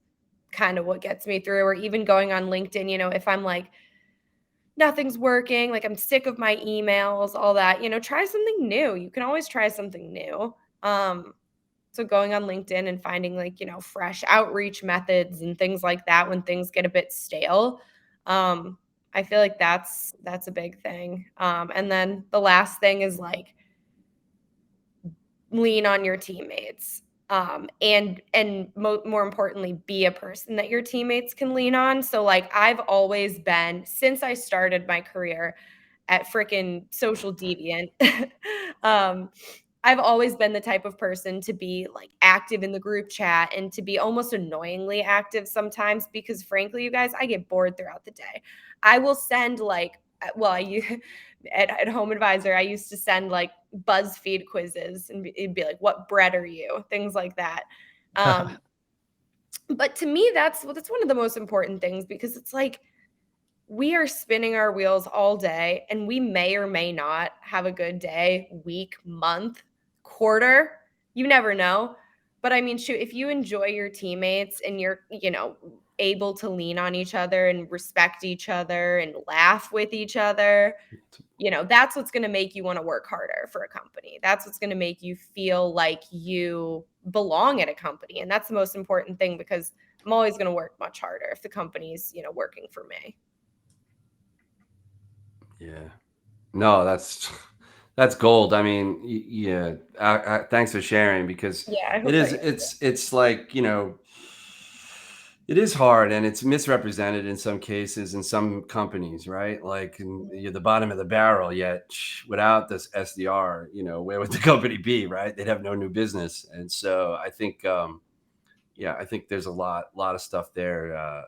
kind of what gets me through. Or even going on LinkedIn, if I'm like, nothing's working, like I'm sick of my emails, all that, try something new. You can always try something new. So going on LinkedIn and finding like, fresh outreach methods and things like that when things get a bit stale. I feel like that's a big thing. And then the last thing is like lean on your teammates. And more importantly, be a person that your teammates can lean on. So like I've always been, since I started my career at frickin' Social Deviant, I've always been the type of person to be like active in the group chat and to be almost annoyingly active sometimes because frankly, you guys, I get bored throughout the day. I will send like, at Home Advisor, I used to send like BuzzFeed quizzes and it'd be like, what bread are you? Things like that. But to me, that's one of the most important things because it's like, we are spinning our wheels all day and we may or may not have a good day, week, month, quarter. You never know. But I mean, shoot, if you enjoy your teammates and you're, able to lean on each other and respect each other and laugh with each other, that's what's going to make you want to work harder for a company. That's what's going to make you feel like you belong at a company. And that's the most important thing because I'm always going to work much harder if the company's, working for me. Yeah. No, that's gold. I mean, yeah. Thanks for sharing because Yeah, I it hope is. that It's like it is hard and it's misrepresented in some cases in some companies, right? Like you're the bottom of the barrel. Yet without this SDR, where would the company be, right? They'd have no new business. And so I think, yeah, I think there's a lot of stuff there, a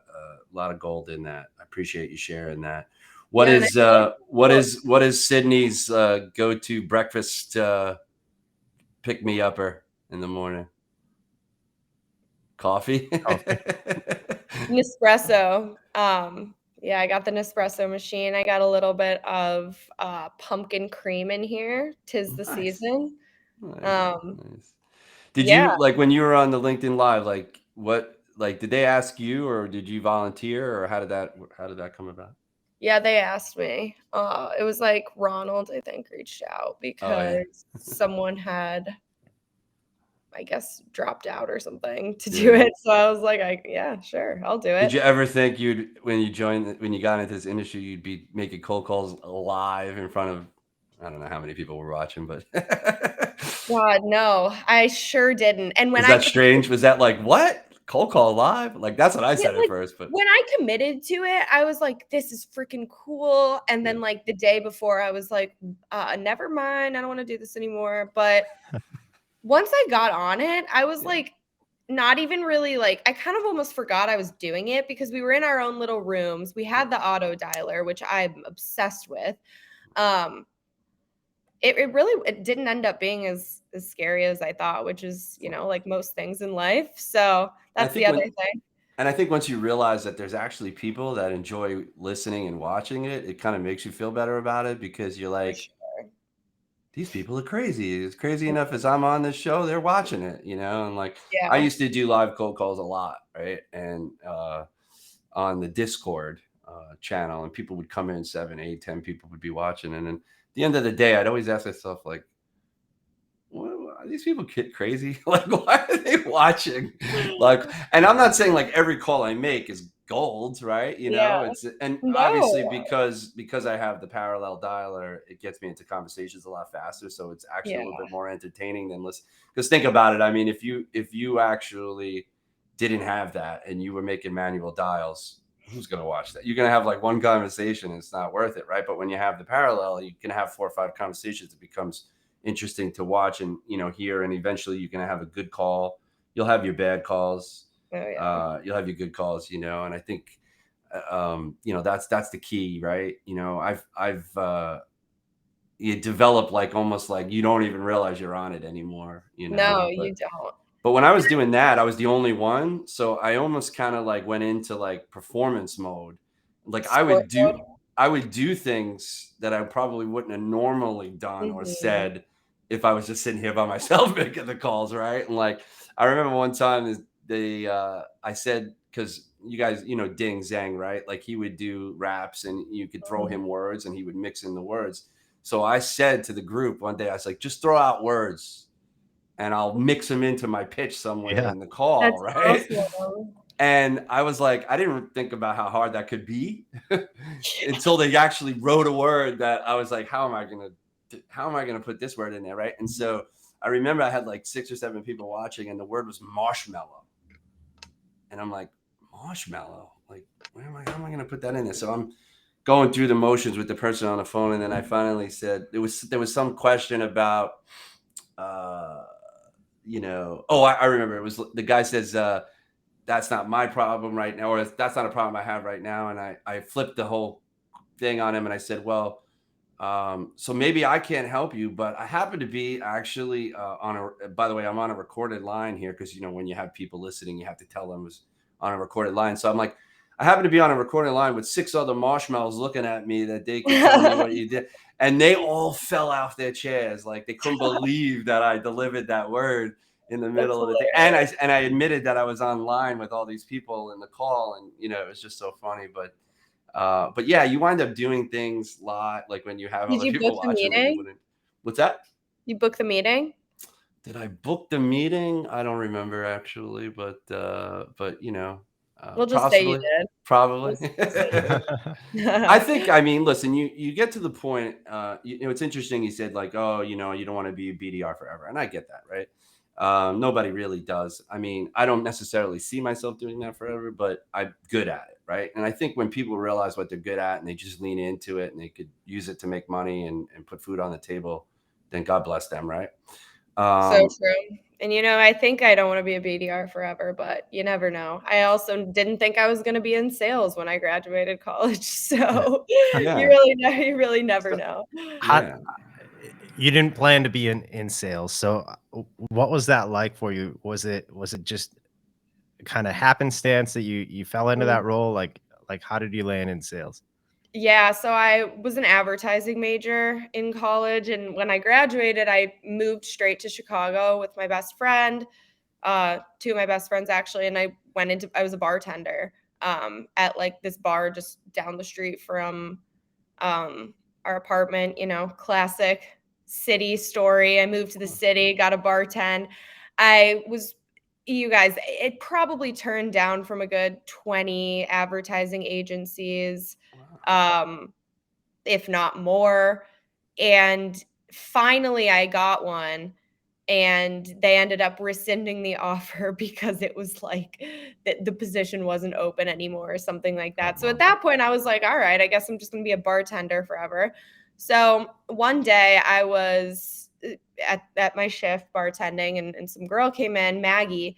lot of gold in that. I appreciate you sharing that. What Yeah, and I is feel like what is Sydney's go-to breakfast pick me upper in the morning? Coffee. Coffee. Nespresso. Yeah, I got the Nespresso machine. I got a little bit of pumpkin cream in here. 'Tis the Nice. season. Nice. Um, Nice. Did yeah. you like when you were on the LinkedIn Live? Like, what? Like, did they ask you, or did you volunteer, or how did that come about? Yeah, they asked me. It was like Ronald, I think, reached out Oh yeah, because someone had, I guess, dropped out or something to do yeah. it. So I was like, yeah, sure, I'll do Did it. you ever think when you got into this industry, you'd be making cold calls live in front of, I don't know how many people were watching, but God, no, I sure didn't. And when was I that strange? Was that like, what? Cold call live? Like, that's what I Yeah, said at like, first, but when I committed to it, I was like, "This is freaking cool," and yeah, then, like, the day before, I was like, never mind, I don't wanna do this anymore," but once I got on it, I was, yeah. like, not even really, like I kind of almost forgot I was doing it because we were in our own little rooms, we had the auto dialer, which I'm obsessed with, um, it didn't end up being as scary as I thought, which is, like most things in life, so And I that's the think other when thing. And I think once you realize that there's actually people that enjoy listening and watching it, it kind of makes you feel better about it because you're For like, sure. these people are crazy. As crazy enough as I'm on this show, they're watching it, And like I Yeah. used to do live cold calls a lot, right? And on the Discord channel, and people would come in 7, 8, 10 people would be watching. And then at the end of the day, I'd always ask myself, like, are these people crazy? Like, why are they watching? Like, and I'm not saying like every call I make is gold, right? Yeah. It's and obviously No. because I have the parallel dialer, it gets me into conversations a lot faster. So it's actually a Yeah. little bit more entertaining than listen. Because think about it. I mean, if you actually didn't have that and you were making manual dials, who's going to watch that? You're going to have like one conversation and it's not worth it, right? But when you have the parallel, you can have 4 or 5 conversations. It becomes interesting to watch and, hear, and eventually you can have a good call. You'll have your bad calls. Oh, yeah. You'll have your good calls, and I think, that's the key, right? You develop like almost like you don't even realize you're on it anymore, No, but you don't. but when I was doing that, I was the only one. So I almost kind of like went into like performance mode. Like Sport mode. I would do things that I probably wouldn't have normally done or Mhm. said if I was just sitting here by myself making the calls, right? And like I remember one time I said, because you guys, Ding Zhang, right? Like he would do raps and you could throw him words and he would mix in the words. So I said to the group one day, I was like, just throw out words and I'll mix them into my pitch somewhere Yeah. in the call, That's right? awesome. And I was like, I didn't think about how hard that could be until they actually wrote a word that I was like, how am I gonna put this word in there, right? And so I remember I had like 6 or 7 people watching, and the word was marshmallow, and I'm like, marshmallow, like how am I gonna put that in there? So I'm going through the motions with the person on the phone, and then I finally said there was some question about I remember it was the guy says, that's not my problem right now, or that's not a problem I have right now. And I flipped the whole thing on him and I said, well, so maybe I can't help you, but I happen to be actually by the way, I'm on a recorded line here because, when you have people listening, you have to tell them it was on a recorded line. So I'm like, I happen to be on a recorded line with 6 other marshmallows looking at me that they could tell me what you did. And they all fell off their chairs. Like they couldn't believe that I delivered that word in the That's middle of the thing. hilarious. And I admitted that I was online with all these people in the call, and it was just so funny. But yeah, you wind up doing things live, like when you have Did other you book people the watching that you meeting? wouldn't. What's that? You booked the meeting? Did I book the meeting? I don't remember actually, but We'll just say you possibly, did. probably. We'll say you did. I think, I mean, listen, you get to the point, it's interesting. You said like, oh, you don't want to be a BDR forever. And I get that, right? Nobody really does. I mean, I don't necessarily see myself doing that forever, but I'm good at it, right? And I think when people realize what they're good at and they just lean into it and they could use it to make money and put food on the table, then God bless them, right? So Um, true. And I think I don't want to be a BDR forever, but you never know. I also didn't think I was going to be in sales when I graduated college. So yeah. you really never So, know. How yeah. you didn't plan to be in sales, so, what was that like for you? Was it just kinda happenstance that you fell into that role? Like, how did you land in sales? Yeah, so I was an advertising major in college, and when I graduated, I moved straight to Chicago with my best friend, 2 of my best friends actually, and I was a bartender, at, like, this bar just down the street from, um, our apartment, classic city story. I moved to the city, got a bartend. I was You guys, it probably turned down from a good 20 advertising agencies, Wow. um, if not more. And finally, I got one, and they ended up rescinding the offer because it was like the position wasn't open anymore or something like Oh, that. So at wow. that point, I was like, all right, I guess I'm just going to be a bartender forever. So one day I was at my shift bartending, and some girl came in, Maggie,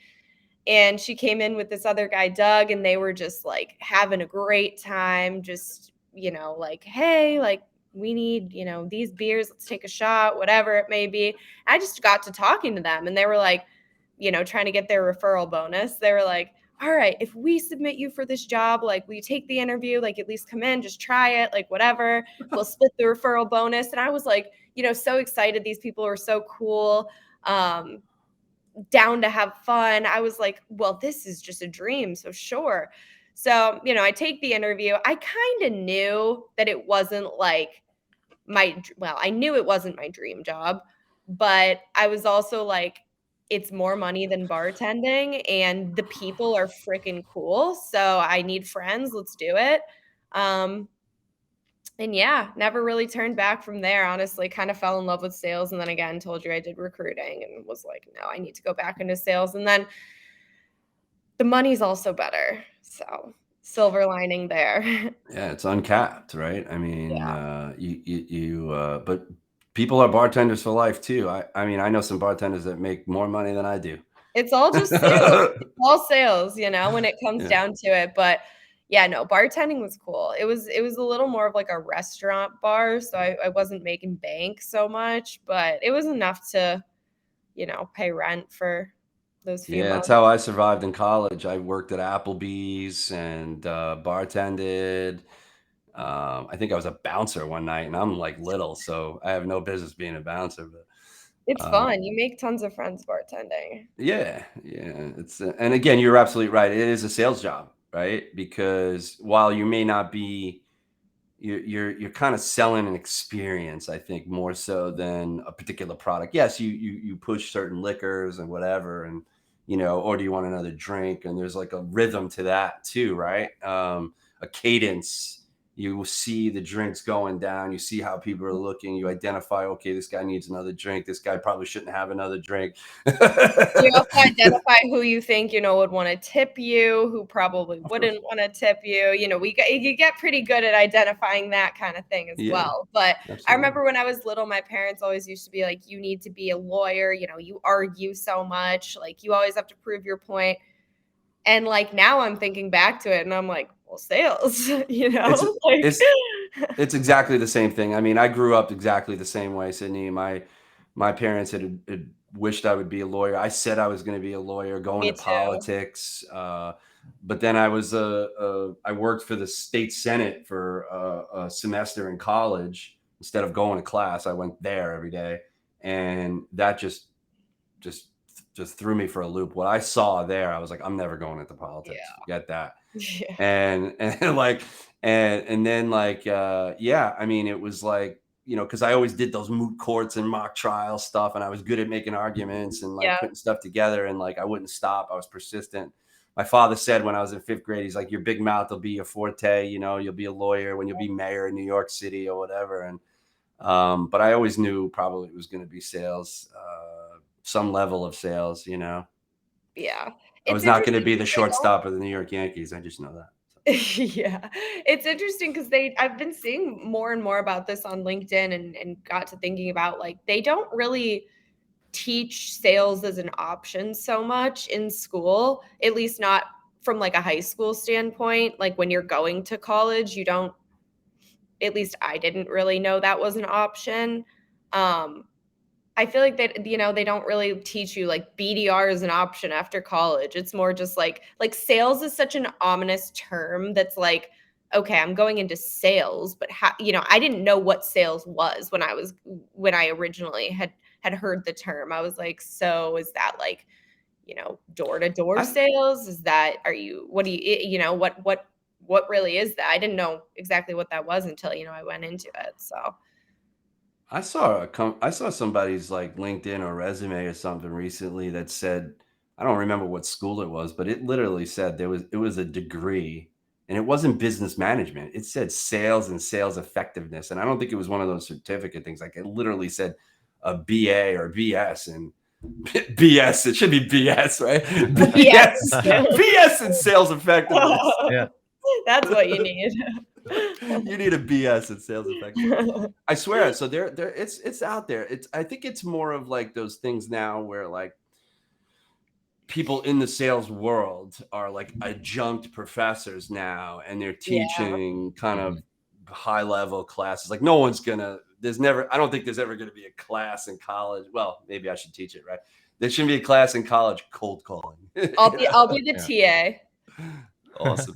and she came in with this other guy, Doug, and they were just like having a great time. Just, like, hey, like, we need, these beers, let's take a shot, whatever it may be. I just got to talking to them, and they were like, trying to get their referral bonus. They were like, all right, if we submit you for this job, like, will you take the interview? Like, at least come in, just try it, like, whatever. We'll split the referral bonus. And I was like, so excited. These people were so cool. Down to have fun. I was like, well, this is just a dream. So sure. So, I take the interview. I kind of knew that it wasn't like I knew it wasn't my dream job, but I was also like, it's more money than bartending and the people are freaking cool. So I need friends. Let's do it. Um, and yeah, never really turned back from there. Honestly, kind of fell in love with sales. And then again, told you I did recruiting and was like, no, I need to go back into sales. And then the money's also better. So silver lining there. Yeah, it's uncapped, right? I mean, but people are bartenders for life too. I mean, I know some bartenders that make more money than I do. It's all just sales. It's all sales, when it comes Yeah. down to it. But yeah, no, bartending was cool. It was a little more of like a restaurant bar, so I wasn't making bank so much, but it was enough to, pay rent for those few Yeah, that's months. how I survived in college. I worked at Applebee's and bartended. I think I was a bouncer one night, and I'm like little, so I have no business being a bouncer. But It's fun. You make tons of friends bartending. yeah, it's and again, you're absolutely right. It is a sales job, right? Because while you may not be, you're kind of selling an experience, I think, more so than a particular product. Yes, you push certain liquors and whatever, and or do you want another drink? And there's like a rhythm to that too, right? A cadence. You will see the drinks going down. You see how people are looking. You identify, okay, this guy needs another drink. This guy probably shouldn't have another drink. You also identify who you think, would wanna tip you, who probably wouldn't wanna tip you. You get pretty good at identifying that kinda thing as Yeah, well. But I absolutely. remember when I was little, my parents always used to be like, "You need to be a lawyer, you argue so much, like, you always have to prove your point." And, like, now I'm thinking back to it, and I'm like, "Well, sales," It's Like it's It's exactly the same thing. I mean, I grew up exactly the same way, Sydney. My parents had wished I would be a lawyer. I said I was going to be a lawyer, go Me into too. politics. But then I worked for the state senate for a semester in college instead of going to class. I went there every day, and that just just threw me for a loop. What I saw there, I was like, I'm never going into politics. Yeah. Forget that. Yeah. And like and then like yeah, I mean, it was like, because I always did those moot courts and mock trial stuff, and I was good at making arguments and like Yeah. putting stuff together, and like I wouldn't stop. I was persistent. My father said when I was in fifth grade, he's like, your big mouth will be your forte, you'll be a lawyer when you'll be mayor in New York City or whatever. And but I always knew probably it was going to be sales, some level of sales. Yeah. I It's was not going to interesting be the 'cause they don't. shortstop of the New York Yankees. I just know that. Yeah. It's interesting because I've been seeing more and more about this on LinkedIn and got to thinking about, like, they don't really teach sales as an option so much in school, at least not from, like, a high school standpoint. Like, when you're going to college, you don't, at least I didn't really know that was an option. Um, I feel like that, they don't really teach you, like, BDR is an option after college. It's more just like sales is such an ominous term that's like, okay, I'm going into sales, but how, I didn't know what sales was when I originally had heard the term. I was like, so is that like, door to door I sales? Is that, are you, what do what really is that? I didn't know exactly what that was until, I went into it. So I saw somebody's like LinkedIn or resume or something recently that said, I don't remember what school it was, but it literally said it was a degree, and it wasn't business management. It said sales and sales effectiveness, and I don't think it was one of those certificate things. Like, it literally said a BA or BS, and BS. It should be BS, right? yes. BS, BS in sales effectiveness. Yeah. That's what you need. You need a BS in sales effectiveness. I swear. So it's out there. I think it's more of like those things now where like people in the sales world are like adjunct professors now, and they're Yeah. teaching kind of high level classes. Like, no one's gonna, I don't think there's ever gonna be a class in college. Well, maybe I should teach it, right? There shouldn't be a class in college cold calling. I'll be the TA. Awesome.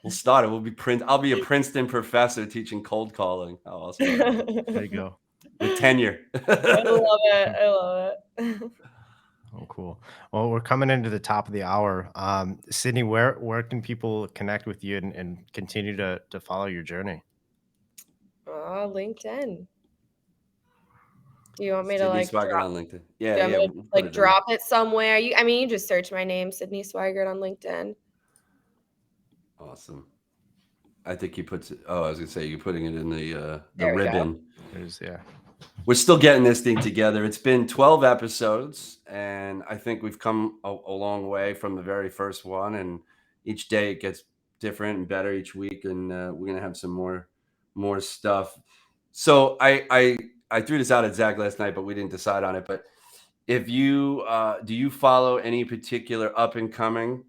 We'll start it. I'll be a Princeton professor teaching cold calling. How awesome. There you go. With tenure. I love it. I love it. Oh, cool. Well, we're coming into the top of the hour. Sydney, where can people connect with you and continue to follow your journey? LinkedIn. Do you want me to Sydney like Swigart drop? on LinkedIn. Do Yeah, you want yeah. me to We'll put like it in drop it somewhere? You just search my name, Sydney Swigart, on LinkedIn. there. Awesome. I think he puts it. Oh, I was gonna say you're putting it in the There we go. ribbon. Yeah. We're still getting this thing together. It's been 12 episodes, and I think we've come a long way from the very first one. And each day it gets different and better each week, and we're gonna have some more stuff. So I threw this out at Zach last night, but we didn't decide on it. But if you do you follow any particular up and coming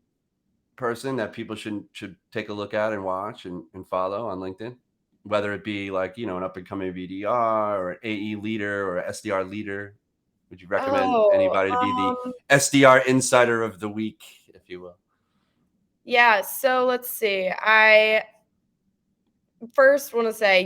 person that people should take a look at and watch and follow on LinkedIn? Whether it be like, you know, an up and coming VDR or an AE leader or SDR leader. Would you recommend Oh, anybody to be the SDR insider of the week, if you will? yeah. So let's see. I first want to say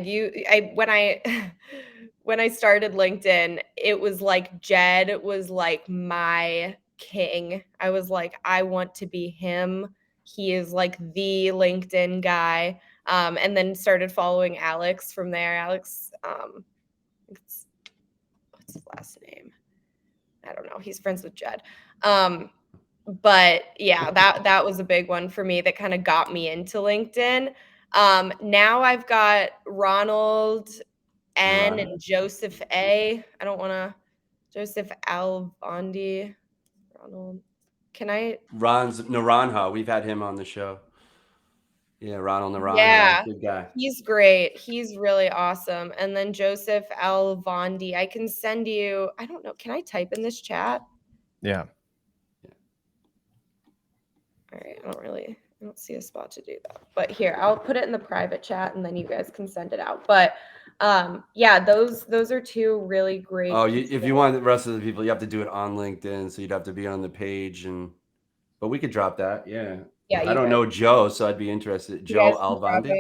when I started LinkedIn, it was like Jed was like my king. I was like, I want to be him. He is like the LinkedIn guy. And then started following Alex from there. Alex, what's his last name? I don't know. He's friends with Jed. But yeah, that was a big one for me that kind of got me into LinkedIn. Now I've got Ronald N and Joseph A. I don't want to Joseph Alvondi. Ronald. Can I? Ron's Naranha. We've had him on the show. Yeah, Ronald Naranha. Yeah, Good guy. he's great. He's really awesome. And then Joseph Alvondi. I can send you. I don't know. Can I type in this chat? Yeah. All right. I don't see a spot to do that. But here, I'll put it in the private chat and then you guys can send it out. But yeah, those are two really great. Oh, if you want the rest of the people, you have to do it on LinkedIn. So you'd have to be on the page but we could drop that. Yeah. Yeah. I don't know Joe, so I'd be interested. Joe Alvondi.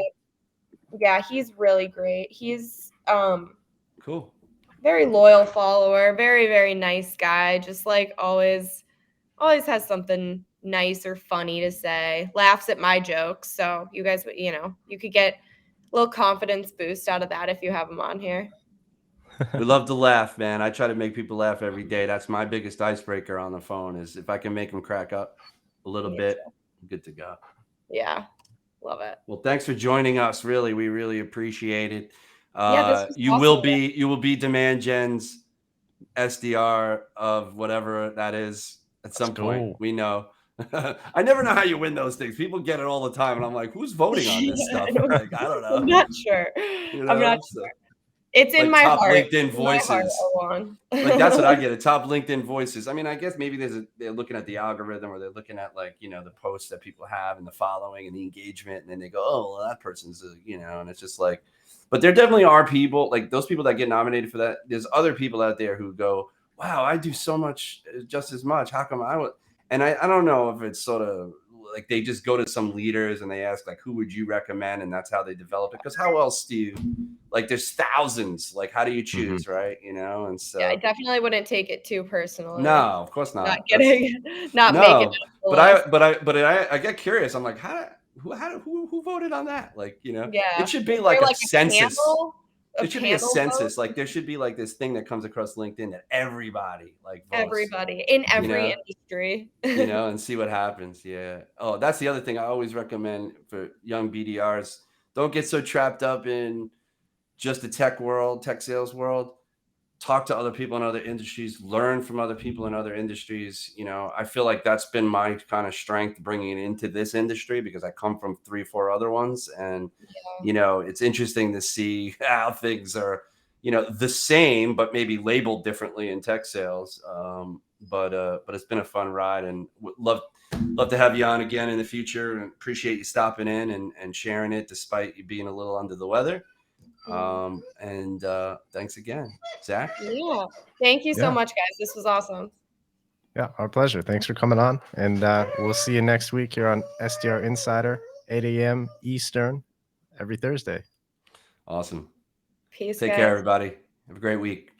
Yeah, he's really great. He's cool. Very loyal follower, very, very nice guy. Just like always has something nice or funny to say, laughs at my jokes. So you guys, you could get a little confidence boost out of that if you have him on here. We love to laugh, man. I try to make people laugh every day. That's my biggest icebreaker on the phone is if I can make them crack up a little bit, I'm good to go. Yeah. Love it. Well, thanks for joining us. Really, we really appreciate it. Yeah, you will be Demand Gen's SDR of whatever that is at some point. We know. I never know how you win those things. People get it all the time, and I'm like, who's voting on this stuff? Like, I don't know. I'm not sure. You know? I'm not sure. It's in like my top heart. LinkedIn voices. Like that's what I get. A top LinkedIn voices. I mean, I guess maybe they're looking at the algorithm or they're looking at like, you know, the posts that people have and the following and the engagement. And then they go, oh, well, that person's, and it's just like, but there definitely are people like those people that get nominated for that. There's other people out there who go, wow, I do so much, just as much. How come I would? And I don't know if it's sort of like they just go to some leaders and they ask like, who would you recommend? And that's how they develop it. Because how else do you like? There's thousands. Like, how do you choose, right? And so yeah, I definitely wouldn't take it too personally. No, of course not. Not making it. But I get curious. I'm like, who voted on that? Like, it should be like a census. It should be a census. Like there should be like this thing that comes across LinkedIn that everybody like votes. Everybody in every industry. And see what happens. Yeah. Oh, that's the other thing I always recommend for young BDRs. Don't get so trapped up in just the tech sales world. Talk to other people in other industries, learn from other people in other industries. I feel like that's been my kind of strength bringing it into this industry because I come from 3-4 other ones. And, it's interesting to see how things are, the same, but maybe labeled differently in tech sales. But it's been a fun ride and would love to have you on again in the future and appreciate you stopping in and sharing it despite you being a little under the weather. And thanks again, Zach. Yeah, thank you so much, guys. This was awesome. Yeah, our pleasure. Thanks for coming on, and we'll see you next week here on SDR Insider, 8 a.m. Eastern, every Thursday. Awesome. Peace. Take care, everybody. Have a great week.